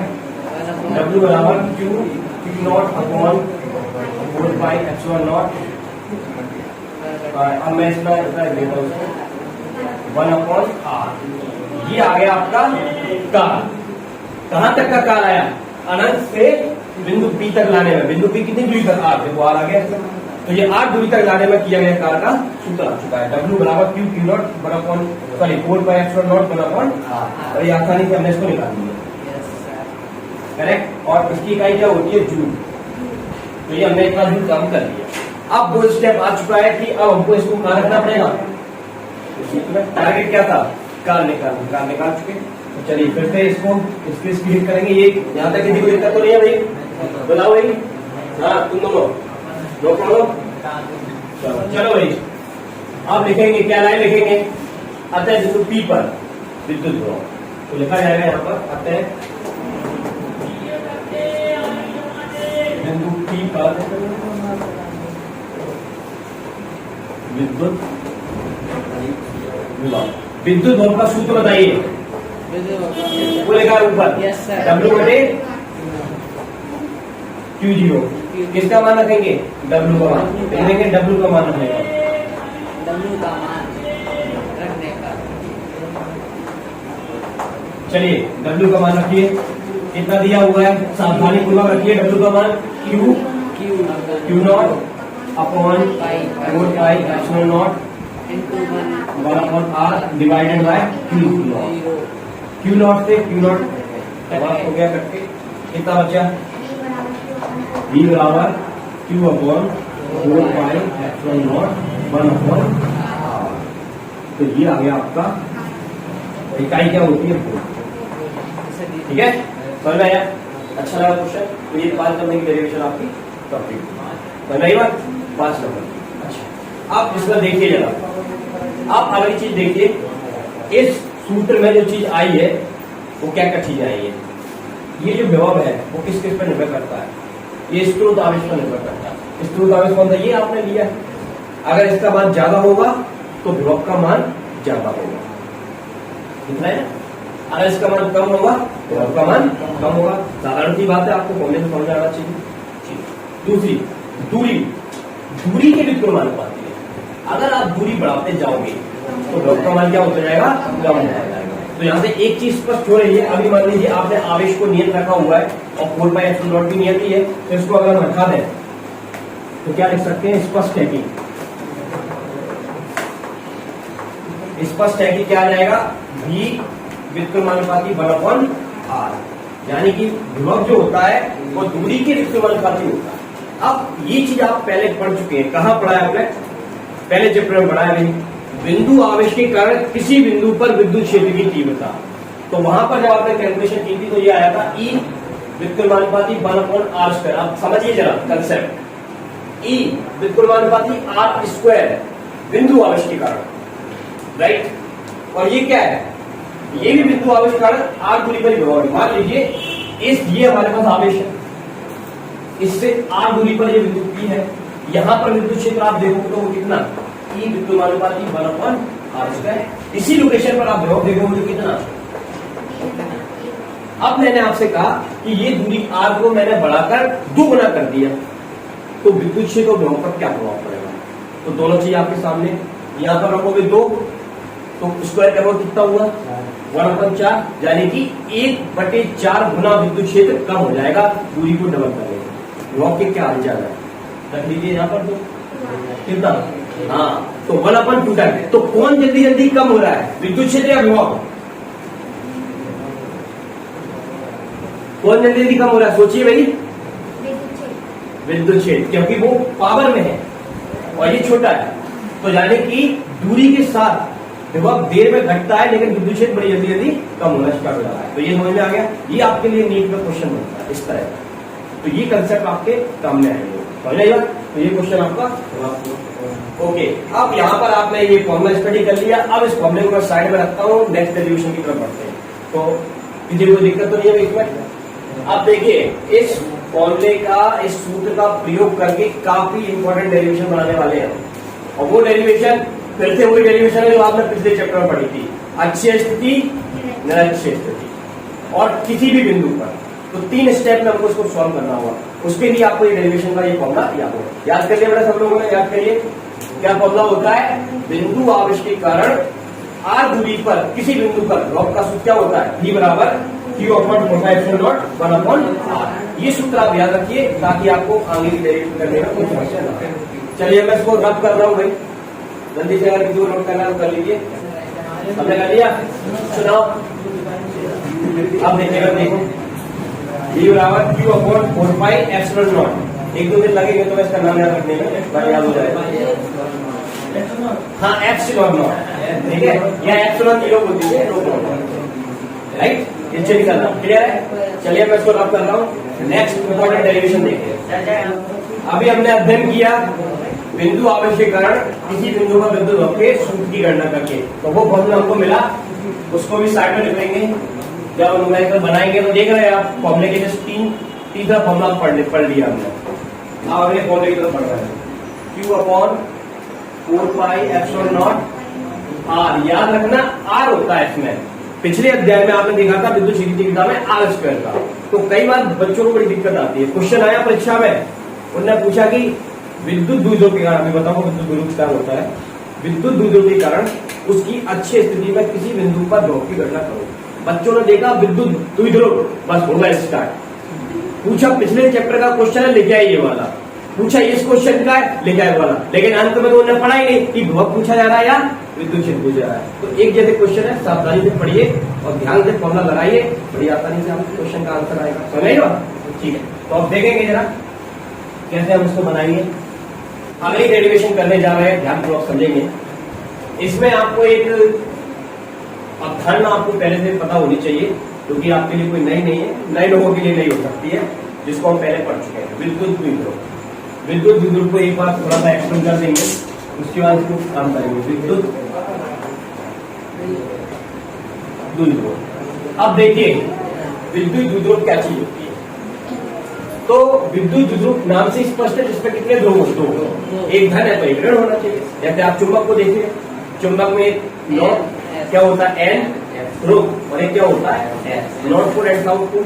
[SPEAKER 1] W बराबर Q0 अपॉन 4πε0। अब मैं इसमें देता हूँ 1/r। ये आ गया आपका काल। कहां तक का काल आया? अनंत से बिंदु P तक लाने में। बिंदु P कितनी दूरी तक? r। देखो r आ गया। तो ये 8 दूरी तक लाने में किया गया कार्य का सूत्र आ चुका है। W बराबर Q0 4πε0 1/r। और ये आसानी से हमने इसको निकाल दिया। करेक्ट। और इसकी इकाई क्या होती है? जूल। तो ये हमने इतना जूल काम कर दिया। अब वो स्टेप आ चुका है कि अब हमको इसको कहाँ रखना पड़ेगा? टारगेट क्या था? काल निकाल चुके। तो चलिए फिर से इसको स्प्लिट करेंगे। ये यहाँ तक किसी को दिक्कत तो नहीं है भाई? बताओ भाई। हाँ तुम दोनों नो प्रॉब्लम। चलो भाई अब लिखेंगे क्या? लाइन लिखेंगे अतः बिंदु P पर विद्युत ध्रुव। तो लिखा जाएगा यहाँ पर अतः बिंदु P पर विद्युत विभव। विद्युत ध्रुव का सूत्र बताइए। वो लिखा है ऊपर W/Q0। किसका मान रखेंगे? W का मान। लिखेंगे W का मान रखने का।
[SPEAKER 2] W का मान रखने का।
[SPEAKER 1] चलिए W का मान रखिए। कितना दिया हुआ है? सावधानी पूर्वक रखिए। W का मान Q0 upon 4πε0 1/r divided by Q0। Q0 से Q0 हो गया करके कितना बचा? V बराबर Q अपॉन 4πε0 1/r। तो ये आ गया आपका इकाई क्या होती है? ठीक है, समझ में आया? अच्छा लगा क्वेश्चन? तो ये 5 नंबर की डेरिवेशन आपकी कंप्लीट समझ में आई बात? 5 नंबर। अच्छा आप इसमें देखिए जरा, आप अगली चीज देखिए। इस सूत्र में जो चीज आई है वो क्या क्या चीज आई है? ये जो विभव है वो किस किस पर निर्भर करता है? ये स्रोत आवेश पर निर्भर करता है। स्रोत आवेश कौन सा? ये आपने लिया। अगर इसका मान ज्यादा होगा तो विभव का मान ज्यादा होगा, इतना है। अगर इसका मान कम होगा तो विभव का मान कम होगा। साधारण सी बात है, आपको पहले से समझ आना चाहिए। दूसरी दूरी, दूरी के भी कोई मान पाती है। अगर आप दूरी बढ़ाते जाओगे तो विभव का मान क्या होता जाएगा? कम होता जाएगा। तो यहाँ से एक चीज स्पष्ट हो रही है। अभी मान लीजिए आपने आवेश को नियत रखा हुआ है और 4πε0 भी नियत ही है, तो इसको अगर हम हटा दें तो क्या लिख सकते हैं, स्पष्ट है कि, स्पष्ट है कि क्या आ जाएगा, V व्युत्क्रमानुपाती 1/r, यानी कि विभव जो होता है वो दूरी के व्युत्क्रमानुपाती होता है। अब ये चीज आप पहले पढ़ चुके हैं, कहां पढ़ा है आपने, पहले चैप्टर में पढ़ा है, बिंदु आवेश के कारण किसी बिंदु पर विद्युत क्षेत्र की तीव्रता। तो वहां पर जब आपने कैलकुलेशन की थी तो ये आया था E व्युत्क्रमानुपाती 1/r²। अब समझिए जरा कंसेप्ट, E व्युत्क्रमानुपाती r², बिंदु आवेश के कारण, राइट। और ये क्या है, ये भी बिंदु आवेश के कारण r दूरी पर विभव है। मान लीजिए ये हमारे पास आवेश है, इससे r दूरी पर ये बिंदु P है, यहां पर विद्युत क्षेत्र आप देखोगे तो वो कितना, E व्युत्क्रमानुपाती 1/r²। इसी लोकेशन पर आप विभव देखोगे तो कितना। अब मैंने आपसे कहा कि ये दूरी r को मैंने बढ़ाकर 2 गुना कर दिया, तो विद्युत क्षेत्र और विभव पर क्या प्रभाव पड़ेगा। तो दोनों चीज आपके सामने, यहां पर रखोगे 2 तो स्क्वायर करोगे कितना हुआ, 1/4, यानी कि 1/4 गुना विद्युत क्षेत्र कम हो जाएगा दूरी को डबल करने में। विभव के क्या आ जाएगा, रख लीजिए यहाँ पर, तो कितना, हाँ, तो 1/2। तो कौन जल्दी जल्दी कम हो रहा है, विद्युत क्षेत्र या विभव, कौन जल्दी जल्दी कम हो रहा है, सोचिए भाई, विद्युत क्षेत्र, क्योंकि वो पावर में है और ये छोटा है। तो यानी कि दूरी के साथ विभव देर में घटता है, लेकिन विद्युत क्षेत्र बड़ी जल्दी जल्दी कम होना स्टार्ट हो जाता है। तो ये समझ में आ गया, ये आपके लिए नीट का क्वेश्चन बनता है इस तरह का। तो ये कंसेप्ट आपके सामने आएंगे, समझ आएगा। तो ये क्वेश्चन आपका ओके। अब यहाँ पर आपने ये फॉर्मूला स्टडी कर लिया, अब इस फॉर्मूले को मैं साइड में रखता हूँ, नेक्स्ट डेरिवेशन की तरफ बढ़ते हैं। तो किसी कोई दिक्कत तो नहीं है इसमें। अब देखिए, इस फॉर्मूले का, इस सूत्र का प्रयोग करके काफी इंपॉर्टेंट डेरिवेशन बनाने वाले हैं, और वो डेरिवेशन फिर से वही डेरिवेशन है जो आपने पिछले चैप्टर में पढ़ी थी, अक्षीय स्थिति, निरक्षीय स्थिति, और किसी भी बिंदु पर। तो 3 स्टेप में हमको इसको सॉल्व करना होगा, उसके लिए आपको ये डेरिवेशन का ये फॉर्मूला याद कर लिया बेटा, सब लोगों ने याद करिए। क्या फॉर्मूला होता है, बिंदु आवेश के कारण r दूरी पर किसी बिंदु पर ड्रॉप का सूत्र क्या होता है, V बराबर Q/4πε0/1/r। ये सूत्र आप याद रखिए ताकि आपको आगे की डेरिवेशन करने में कोई समस्या ना हो। चलिए मैं इसको रब कर रहा हूँ भाई, जल्दी से अगर किसी को नोट करना है कर लीजिए। हमने कर लिया, सुनाओ। अब देखिएगा, देखो V बराबर Q/4πε0। 1-2 दिन लगेंगे तो इसका नाम याद रखने में, बार याद हो जाएगा। हाँ, एप्सिलॉन नॉट, ठीक है, या एप्सिलॉन 0 बोलती है, राइट। ये चलिए करना क्लियर है। चलिए मैं इसको रब कर रहा हूँ। नेक्स्ट इंपॉर्टेंट डेरिवेशन देखिए। अभी हमने अध्ययन किया बिंदु आवेश के कारण किसी बिंदु पर विद्युत विभव के सूत्र की गणना करके, तो वो फॉर्मूला हमको मिला, उसको भी साइड में लिखेंगे। जब न्यूमेरिकल बनाएंगे तो देख रहे हैं आप, फॉर्मूले के जस्ट तीसरा फॉर्मूला पढ़ लिया हमने। अब अगले फॉर्मूले की तरफ पढ़ रहे हैं, Q/4πε0r। याद रखना r होता है इसमें, पिछले अध्याय में आपने देखा था विद्युत क्षेत्र की दिशा में r² का। तो कई बार बच्चों को बड़ी दिक्कत आती है, क्वेश्चन आया परीक्षा में, उन्होंने पूछा कि विद्युत द्विध्रुव के कारण, अभी बताऊंगा विद्युत द्विध्रुव क्या होता है, विद्युत द्विध्रुव के कारण उसकी अच्छी स्थिति में किसी बिंदु पर विभव की गणना करो। बच्चों ने देखा विद्युत द्विध्रुव, बस होगा स्टार्ट। पूछा पिछले चैप्टर का क्वेश्चन है, लेके आइए वाला, पूछा इस क्वेश्चन का है, लेके आए वाला, लेकिन अंत में तो उन्होंने पढ़ा ही नहीं कि विभव पूछा जा रहा है या विद्युत क्षेत्र पूछा जा रहा है। तो एक जैसे क्वेश्चन है, सावधानी से पढ़िए और ध्यान से फॉर्मूला लगाइए, बड़ी आसानी से आपको क्वेश्चन का आंसर आएगा, समझेगा। ठीक है, तो अब देखेंगे जरा कैसे हम इसको बनाएंगे। अगली डेरिवेशन करने जा रहे हैं, ध्यान पूर्वक समझेंगे। इसमें आपको एक अवधारणा आपको पहले से पता होनी चाहिए, क्योंकि आपके लिए कोई नई नहीं है, नए लोगों के लिए नहीं हो सकती है, जिसको हम पहले पढ़ चुके हैं। विद्युत द्विध्रुव, विद्युत द्विध्रुव को एक बार थोड़ा सा एक्सप्लेन कर देंगे, उसके बाद इसको काम करेंगे। विद्युत द्विध्रुव, अब देखिए विद्युत द्विध्रुव क्या चीज होती है। तो विद्युत द्विध्रुव नाम से स्पष्ट है, जिसमें कितने ध्रुव होते हो, एक धन है तो एक ऋण होना चाहिए। जैसे आप चुंबक को देखिए, चुंबक में नॉर्थ क्या होता है, एन ध्रुव, और एक क्या होता है, north pole and south pole.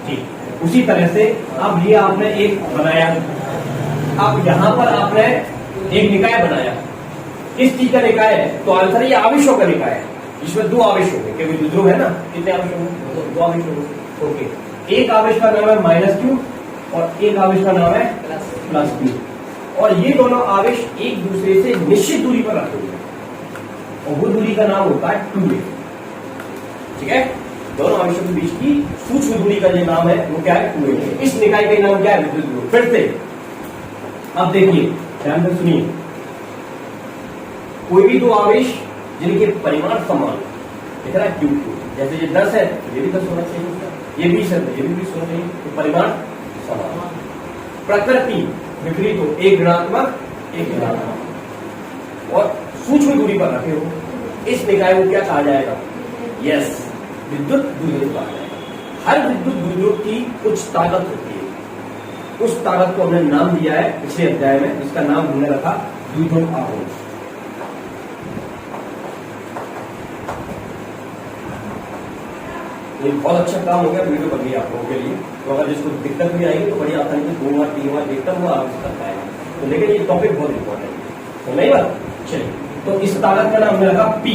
[SPEAKER 1] ठीक उसी तरह से अब ये आपने एक बनाया, अब यहाँ पर आपने एक निकाय बनाया। किस चीज का निकाय है, तो आंसर ये आवेशों का निकाय है, जिसमें 2 आवेश होंगे, क्योंकि विद्युत है ना, कितने आवेश होंगे, 2 आवेश होंगे। ओके, एक आवेश का नाम है -q और एक आवेश का नाम है +q। और ये दोनों आवेश एक दूसरे से निश्चित दूरी पर रखे हुए हैं और वो दूरी का नाम होता है 2a। ठीक है, दोनों आवेशों के बीच की सूक्ष्म दूरी का जो नाम है वो क्या है 2a। इस निकाय का नाम क्या है विद्युत दूरी। फिर से अब देखिए, ध्यान से सुनिए, कोई भी दो आवेश जिनके परिमाण समान इतना क्यू, जैसे ये 10 है ये भी 10 होना चाहिए, ये 20 है ये भी 20 होना चाहिए, तो परिमाण समान। प्रकृति विपरीत हो, एक ऋणात्मक एक धनात्मक और सूक्ष्म दूरी पर रखे हो, इस निकाय को क्या कहा जाएगा? यस, विद्युत द्विध्रुव कहा जाएगा। हर विद्युत द्विध्रुव की कुछ ताकत होती है, उस ताकत को हमने नाम दिया है पिछले अध्याय में, जिसका नाम हमने रखा द्विध्रुव आवेश। ये बहुत अच्छा काम हो गया, वीडियो बन गई आप लोगों के लिए। तो अगर जिसको दिक्कत भी आएगी तो बड़ी आसानी से 2 बार 3 बार देखता हुआ आप कर पाएगा। तो लेकिन ये टॉपिक बहुत इंपॉर्टेंट है, तो नहीं बात। चलिए, तो इस ताकत का नाम हमने रखा P,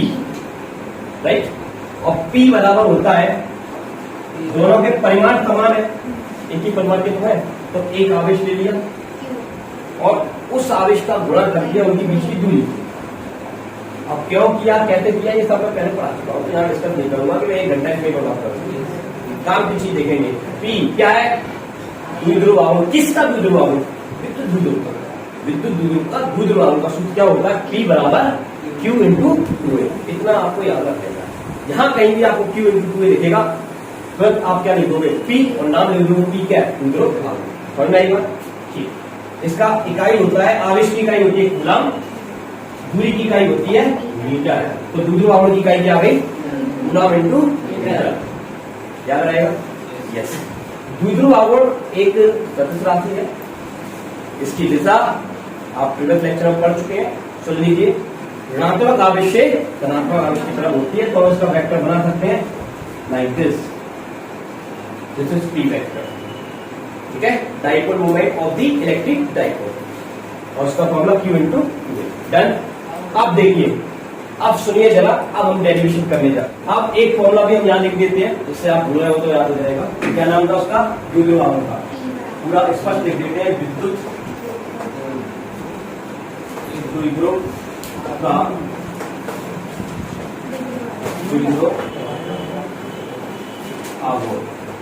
[SPEAKER 1] राइट। और P बराबर होता है, दोनों के परिमाण समान है, एक ही परिमाण के तो है, तो एक आवेश ले लिया और उस आवेश का गुणा कर दिया उनकी बीच की दूरी। अब क्यों किया, कैसे किया, ये सब मैं पहले पढ़ा चुका हूँ, यहाँ डिस्कस नहीं करूंगा कि मैं 1 घंटा इसमें बात करूंगा। काम की चीज देखेंगे। P क्या है? द्विध्रुव आवेश। किसका द्विध्रुव आवेश? विद्युत द्विध्रुव का। विद्युत द्विध्रुव का द्विध्रुव आवेश का सूत्र क्या होगा? P बराबर Q इंटू 2a। इतना आपको याद रखेगा। जहां कहीं भी आपको Q इंटू 2a दिखेगा, फिर आप क्या लिखोगे? P और नाम लिख दो P क्या है? द्विध्रुव आवेश। समझ में आएगा? ठीक। इसका इकाई होता है, आवेश की इकाई होती है कूलम, दूरी की इकाई होती है मीटर। तो द्विध्रुव आवेश की इकाई क्या आ गई? Coulomb into metre. याद रहेगा? यस। द्विध्रुव आवेश एक सदिश राशि है, इसकी दिशा आप प्रीवियस लेक्चर में पढ़ चुके हैं, सुन लीजिए। ऋणात्मक आवेश से धनात्मक आवेश की तरफ होती है, तो इसका वेक्टर बना सकते हैं like this is P vector. ठीक है, dipole moment of the electric dipole और उसका formula Q into 2a। Done. अब देखिए, अब सुनिए जरा, अब हम डेरिवेशन करने जा। अब एक फॉर्मूला भी हम यहाँ लिख देते हैं, जिससे आप भूल रहे हो तो याद हो जाएगा। क्या नाम था उसका? द्विध्रुव आवेश का। पूरा स्पष्ट लिख देते हैं, विद्युत द्विध्रुव का द्विध्रुव आवेश।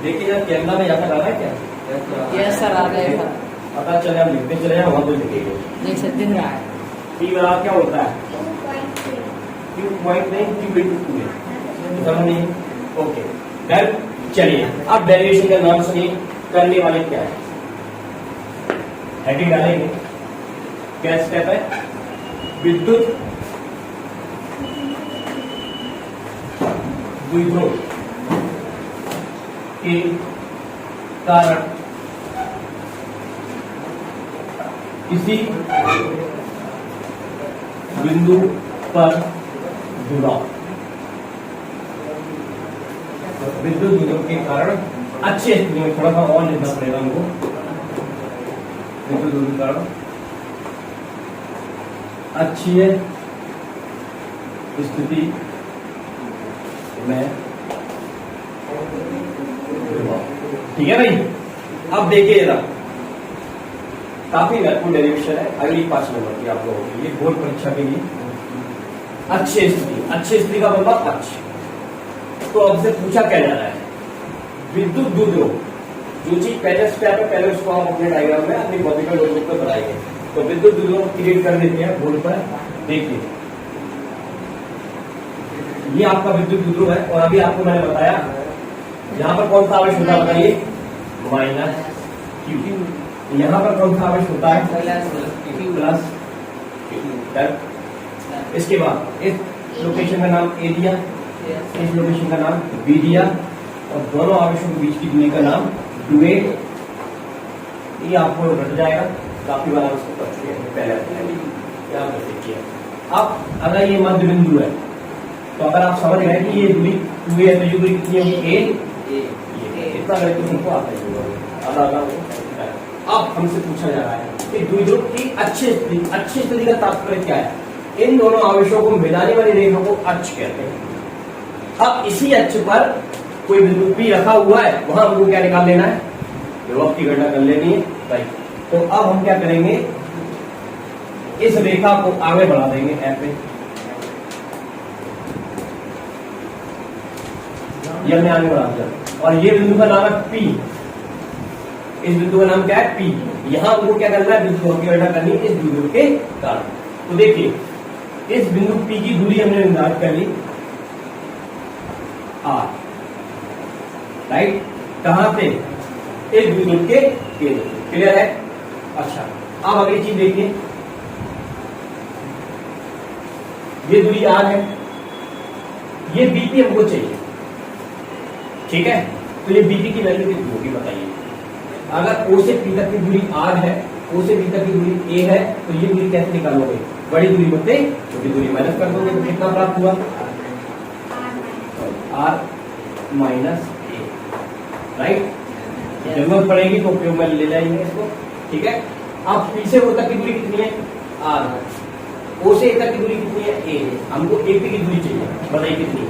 [SPEAKER 1] देखिए जरा कैमरा में जाकर आ रहा है क्या?
[SPEAKER 2] यस सर, आ गए सर।
[SPEAKER 1] पता चले, हम लिखते चले जाए, वहां तो लिखेंगे।
[SPEAKER 2] नहीं सर, दिन रहा है।
[SPEAKER 1] P बराबर क्या होता है? Q पॉइंट नहीं, Q इंटू 2a। समझ नहीं? Okay done. चलिए, अब डेरिवेशन का नाम सुनिए। करने वाले क्या है? हेडिंग डालेंगे। क्या स्टेप है? विद्युत द्विध्रुव के कारण किसी बिंदु पर जुड़ाव। विद्युत द्विध्रुव के कारण अच्छी स्थिति में, थोड़ा सा और लिखना पड़ेगा हमको। विद्युत द्विध्रुव के कारण अच्छी स्थिति में जुड़ाव। ठीक है भाई। अब देखिए जरा, काफी महत्वपूर्ण डेरिवेशन है, अगली 5 नंबर की आप लोगों के लिए बोर्ड परीक्षा के लिए। अच्छी स्थिति का मतलब अच्छी। तो अब से पूछा क्या जा रहा है? विद्युत द्विध्रुव, जो चीज पहले स्टेप है, पहले उसको हम अपने डायग्राम में अपनी भौतिक नोटबुक पर बनाएंगे। तो विद्युत द्विध्रुव क्रिएट कर देते हैं बोर्ड पर। देखिए, ये आपका विद्युत द्विध्रुव है और अभी आपको मैंने बताया यहाँ पर कौन सा आवेश होता है बताइए? -Q। यहाँ पर कौन सा आवेश होता है? Plus Q। इसके बाद इस लोकेशन का नाम A दिया, इस लोकेशन का नाम B दिया और दोनों आवेशों के बीच की दूरी का नाम 2a। ये आपको रट जाएगा, काफी बार आप इसको कर चुके हैं पहले। यहाँ पर देखिए, अब अगर ये मध्य बिंदु है तो अगर आप समझ गए कि ये दूरी 2a है, तो ये दूरी कितनी होगी? A। इतना अगर तो तुमको आता है। अब हमसे पूछा जा रहा है कि द्विध्रुव की अच्छी स्थिति का तात्पर्य क्या है? इन दोनों आवेशों को मिलाने वाली रेखा को अक्ष कहते हैं। अब इसी अक्ष पर कोई बिंदु P रखा हुआ है, वहां हमको क्या निकाल लेना है? विभव की गणना कर लेनी है। राइट। तो अब हम क्या करेंगे? इस रेखा को आगे बढ़ा देंगे एफ पे, ये हमने आगे बढ़ा दिया, और ये बिंदु का नाम है पी, इस बिंदु का नाम क्या है पी। यहां हमको क्या करना है, बिंदुओं की गणना करनी है इस बिंदु के कारण। तो देखिए इस बिंदु पी की दूरी हमने निर्धारित कर ली आर, राइट, कहां से, इस बिंदु के केंद्र। क्लियर है? अच्छा, अब अगली चीज देखिए, ये दूरी आर है, ये बीपी हमको चाहिए, ठीक है। तो ये बीपी की वैल्यू कितनी होगी बताइए। अगर ओ से पी तक की दूरी आर है, ओ से पी तक की दूरी ए है, तो ये दूरी कैसे निकालोगे, बड़ी दूरी बते छोटी दूरी माइनस कर दोगे, तो कितना प्राप्त हुआ, आर माइनस ए, राइट। जरूरत पड़ेगी तो उपयोग में ले जाएंगे इसको, ठीक है। अब पी से ओ तक की दूरी कितनी है, आर, ओ से ए तक की दूरी कितनी है, ए, हमको ए पी की दूरी चाहिए, बताइए कितनी है,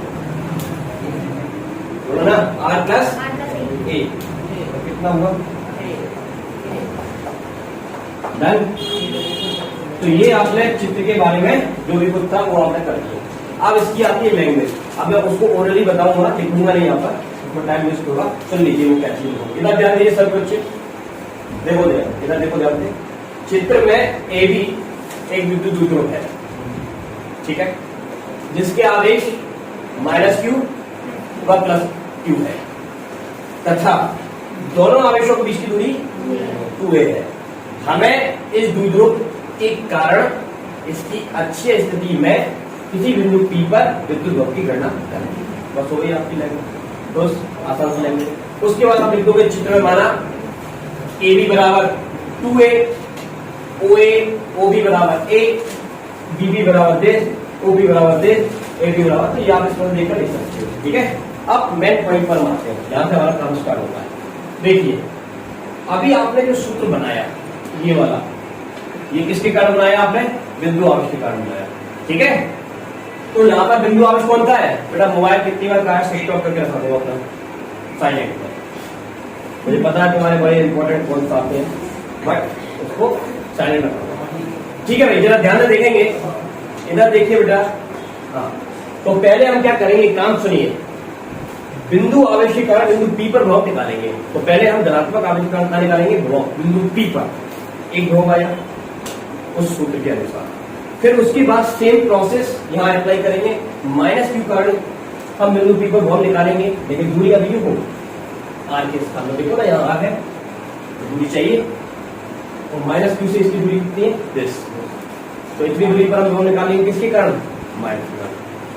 [SPEAKER 1] बोलो ना, आर प्लस ए, तो कितना हुआ, डन। तो ये आपने चित्र के बारे में जो भी कुछ था वो आपने कर दिया। अब इसकी आती है लैंग्वेज, अब मैं उसको ओरली बताऊंगा, लिखूंगा नहीं यहाँ पर, उसमें टाइम वेस्ट होगा। सुन लीजिए वो क्या चीज होगी। इधर ध्यान दीजिए सब बच्चे, देखो ध्यान, इधर देखो ध्यान से, चित्र में ए बी एक विद्युत द्विध्रुव है, ठीक है, जिसके आवेश माइनस क्यू व प्लस क्यू है, तथा दोनों आवेशों के बीच की दूरी 2a है। हमें इस द्विध्रुव के कारण इसकी अच्छी स्थिति में किसी बिंदु P पर विद्युत बल की गणना करनी, बस हो गई आपकी लैंग्वेज दोस्त, आसान सी लैंग्वेज। उसके बाद आप लिख दोगे चित्र में माना ए बी बराबर 2a, ओ ए ओ बी बराबर a, बी बी बराबर दिस, ओ बी बराबर दिस, ए बी बराबर, तो ये आप इसको देखकर लिख सकते हो, ठीक है। अब मेन पॉइंट पर आते हैं, यहां से हमारा काम स्टार्ट होता है। देखिए अभी आपने जो सूत्र बनाया ये वाला, ये किसके कारण बनाया आपने, बिंदु आवेश के कारण बनाया, ठीक है। तो यहाँ पर बिंदु आवेश कौन सा है बेटा, मोबाइल कितनी बार कहा है स्विच ऑफ करके रखा दो अपना साइलेंट पर, मुझे पता है तुम्हारे बड़े इंपॉर्टेंट कॉल्स आते हैं, बट उसको साइलेंट रखा, ठीक है भाई। जरा ध्यान से देखेंगे, इधर देखिए बेटा, हाँ। तो पहले हम क्या करेंगे, काम सुनिए, बिंदु आवेश के कारण बिंदु P पर प्रभाव निकालेंगे। तो पहले हम धनात्मक आवेश के कारण क्या निकालेंगे, प्रभाव बिंदु P पर, एक प्रभाव आया उस सूत्र के अनुसार। फिर उसके बाद सेम प्रोसेस यहाँ अप्लाई करेंगे, माइनस क्यू कारण हम बिंदु P पर प्रभाव निकालेंगे, लेकिन दूरी अभी हो आर के स्थान में, देखो ना यहाँ आर है, तो दूरी चाहिए, और माइनस क्यू से इसकी दूरी कितनी है, दिस, तो इतनी दूरी पर हम प्रभाव निकालेंगे किसके कारण, माइनस के कारण,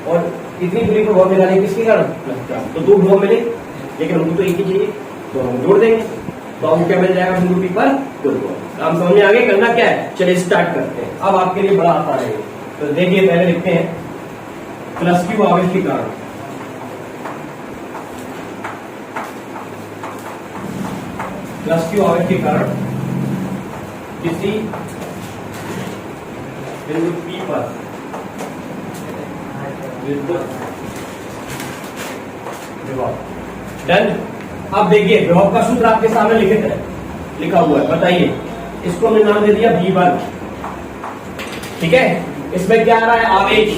[SPEAKER 1] और इतनी दूरी पर प्रभाव निकालेंगे किसके कारण, प्लस के कारण। तो दो प्रभाव मिले, लेकिन हमको तो एक ही चाहिए, तो हम जोड़ देंगे, तो हमको क्या मिल जाएगा, बिंदु P पर कुल प्रभाव। काम समझ में आगे, करना क्या है, चलिए स्टार्ट करते हैं। अब आपके लिए बड़ा आसान है, तो देखिए पहले लिखते हैं प्लस क्यू आवेश के कारण, प्लस क्यू आवेश के कारण किसी बिंदु P पर विद्युत विभव, डन। अब देखिए विभव का सूत्र आपके सामने लिखा हुआ है, बताइए, इसको हमने नाम दे दिया V1, ठीक है। इसमें क्या आ रहा है, आवेश,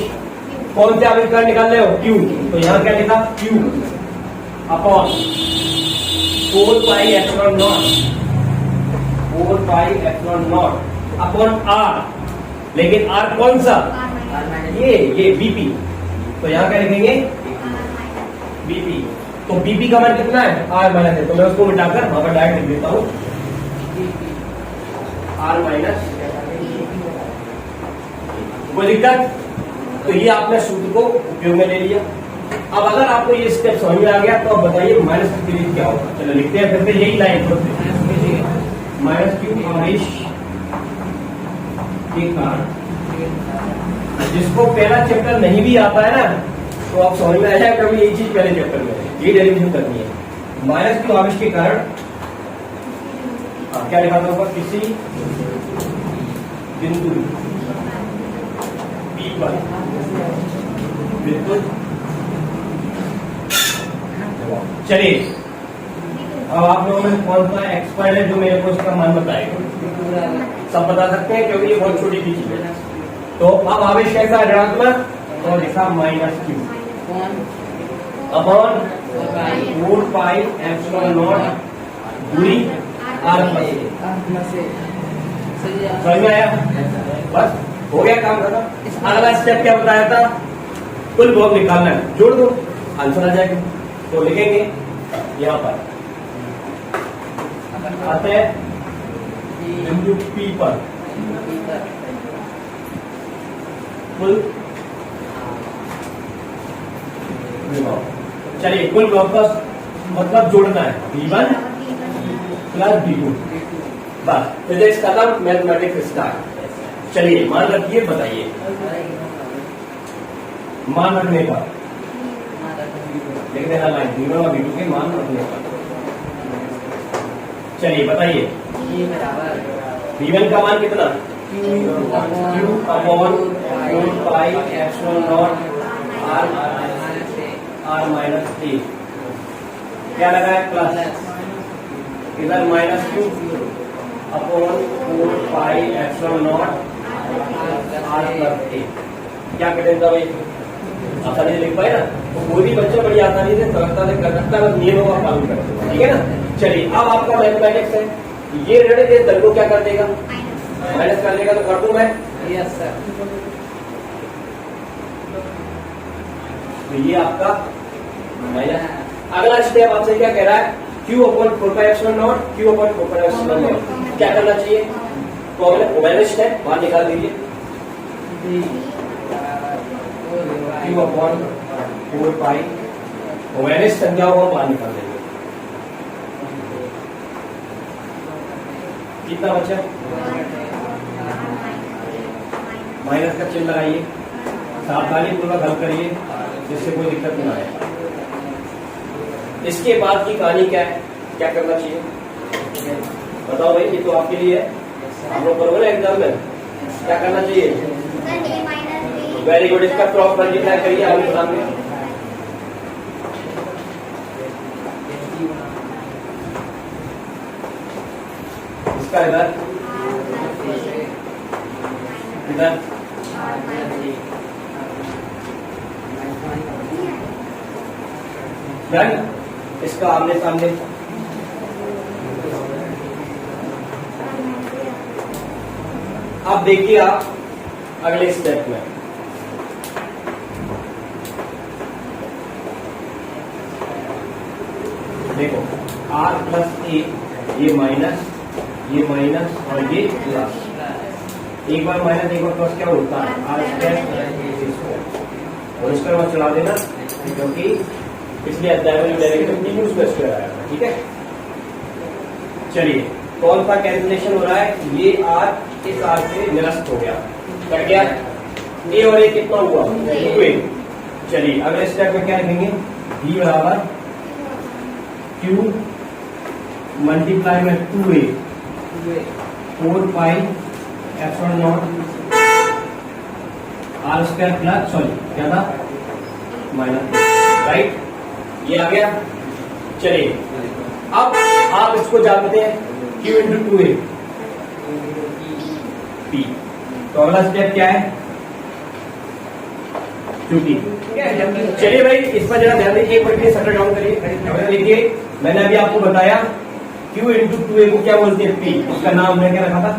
[SPEAKER 1] कौन से आवेश का निकाल रहे हो, Q, तो यहां क्या लिखा, Q upon 4 pi epsilon not upon R, लेकिन R कौन सा, ये बीपी, तो यहां क्या लिखेंगे, बीपी। तो बीपी का मान कितना है, R माइनस है, तो मैं उसको मिटाकर वहां पर डायरेक्ट लिख देता हूं, R माइनस, कोई दिक्कत। तो ये आपने सूत्र को उपयोग में ले लिया। अब अगर आपको ये स्टेप समझ में आ गया तो अब बताइए माइनस क्यू के लिए क्या होगा, चलो लिखते हैं, फिर से यही लाइन माइनस क्यू आवेश के कारण। जिसको पहला चैप्टर नहीं भी आता है ना, तो आप समझ में आया कभी यही चीज पहले चैप्टर में ये डेरिवेशन करनी है। माइनस क्यू आवेश के कारण क्या लिखा था ऊपर, किसी बिंदु P पर विद्युत, चलिए अब आप लोगों में कौन सा एक्सपर्ट है जो मेरे को इसका मान बताएगा,
[SPEAKER 2] पूरा
[SPEAKER 1] सब बता सकते हैं क्योंकि ये बहुत छोटी सी चीज है। तो अब आवेश कैसा है ऋणात्मक, तो लिखा माइनस क्यू
[SPEAKER 2] कौन
[SPEAKER 1] upon
[SPEAKER 2] pi
[SPEAKER 1] 4 pi epsilon not दूरी आर प्लस ए।
[SPEAKER 2] से सही है।
[SPEAKER 1] समझ में आया? बस हो गया काम खत्म। अगला स्टेप क्या बताया था, कुल भोग निकालना है, जोड़ दो आंसर आ जाएगा। तो लिखेंगे यहाँ पर आते हैं बिंदु पी पर कुल विभव। चलिए कुल विभव का मतलब जोड़ना है V1 प्लस V2। बस फिजिक्स खत्म, मैथमेटिक्स स्टार्ट। चलिए मान रखिए, बताइए मान रखने का, लिख देना लाइन V1 और V2 के मान रखने का। चलिए बताइए V1 का मान कितना, Q upon 4 pi epsilon nought R minus a. क्या लगा है प्लस, इधर minus Q upon 4 pi epsilon nought R plus a. क्या कटेगा भाई, आसानी से लिख पाए ना, तो कोई भी बच्चा बड़ी आसानी से सरलता से कर सकता है, बस नियमों का पालन करते, ठीक है ना। चलिए अब आपका मैथमेटिक्स है, ये ऋण के दल को क्या कर देगा, माइनस कर देगा। तो कर दूं मैं,
[SPEAKER 2] यस सर।
[SPEAKER 1] तो ये आपका माइनस। अगला स्टेप आपसे क्या कह रहा है, Q upon 4 pi epsilon not, Q upon 4 pi epsilon not क्या करना चाहिए, तो अगले माइनस है बाहर निकाल दीजिए, Q अपॉन 4 पाई माइनस संख्याओं को बाहर निकाल देंगे। कितना बचा, माइनस का चिन्ह लगाइए, सावधानी पूर्वक हल करिए जिससे कोई दिक्कत ना आए। इसके बाद की कहानी क्या है, क्या करना चाहिए बताओ भाई, ये तो आपके लिए है, आप लोग बरोबर है एग्जाम में, क्या करना चाहिए, वेरी गुड। इसका क्रॉस मल्टीप्लाई करिए आगे सामने, इसका इधर इधर डन, इसका आमने सामने। अब देखिए आप अगले स्टेप में, देखो R प्लस ए, ये माइनस और ये प्लस, एक बार माइनस एक बार प्लस क्या होता है, R स्क्वायर, और इसका मत चला देना क्योंकि इसलिए अध्याय में डायरेक्ट स्क्वायर आया था, ठीक है। चलिए कौन सा कैलकुलेशन हो रहा है, ये R इस R से निरस्त हो गया, कट गया, ए और ए कितना हुआ 2a। चलिए अगले स्टेप में क्या लिखेंगे, V बराबर Q मल्टीप्लाई में 2a 4 pi epsilon nought R square plus, sorry क्या था, माइनस, राइट, ये आ गया। चलिए अब आप इसको जानते हैं Q इंटू 2a P, तो अगला स्टेप क्या है, क्योंकि चलिए भाई इस पर जरा ध्यान दीजिए, एक बार फिर शटर डाउन करिए, देखिए मैंने अभी आपको बताया Q इंटू 2a को क्या बोलते हैं, P, उसका नाम हमने क्या रखा था,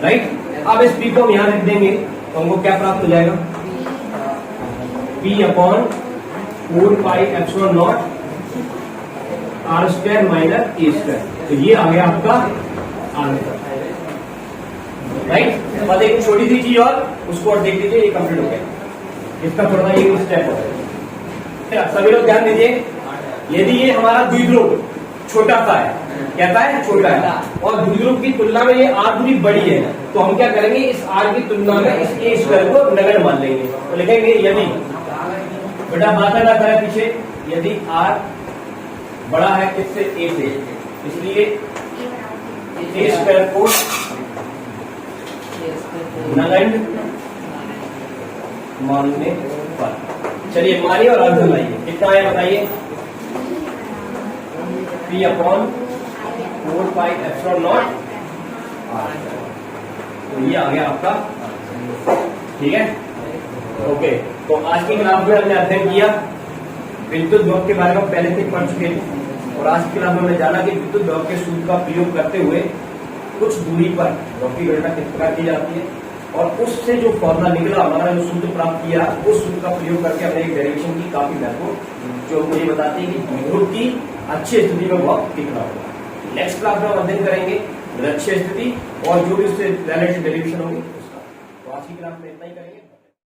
[SPEAKER 1] राइट। अब इस P को हम यहां रख देंगे तो हमको क्या प्राप्त हो जाएगा, P upon 4 pi epsilon nought R square minus ए स्क्वायर, तो ये आ गया आपका आंसर, राइट। बस एक छोटी सी चीज और, उसको और देख लीजिए, ये कंप्लीट हो गया, इसका थोड़ा सा ये स्टेप हो गया। सभी लोग ध्यान दीजिए, यदि ये हमारा द्विध्रुव छोटा सा है, कहता है छोटा है, और द्विध्रुव की तुलना में ये R दूरी बड़ी है, तो हम क्या करेंगे, इस R की तुलना में इस ए स्क्वायर को नगण्य मान लेंगे, तो लिखेंगे यदि, बेटा बात ना करें पीछे, यदि R बड़ा है किससे, ए से, इसलिए ए स्क्वायर को नगण्य मानने पर। चलिए मानिए और आंसर लाइए, कितना है बताइए, P/4πε0 r। तो ये आ गया आपका, ठीक है। ओके, तो आज की क्लास में हमने अध्ययन किया विद्युत विभव के बारे में, पहले से पढ़ चुके थे। और आज की क्लास में हमने जाना कि विद्युत विभव के सूत्र का प्रयोग करते हुए कुछ दूरी पर विभव की गणना किस प्रकार की जाती है, और उससे जो फॉर्मूला निकला, हमारा जो सूत्र प्राप्त किया, उस सूत्र का प्रयोग करके हमने एक डेरिवेशन की, काफी महत्वपूर्ण, जो मुझे बताती है कि विद्युत की अच्छी स्थिति में विभव कितना होगा। नेक्स्ट क्लास में हम अध्ययन करेंगे लक्ष्य स्थिति और जो भी उससे रिलेटेड डेरिवेशन होगी उसका। तो आज की क्लास में इतना ही करेंगे।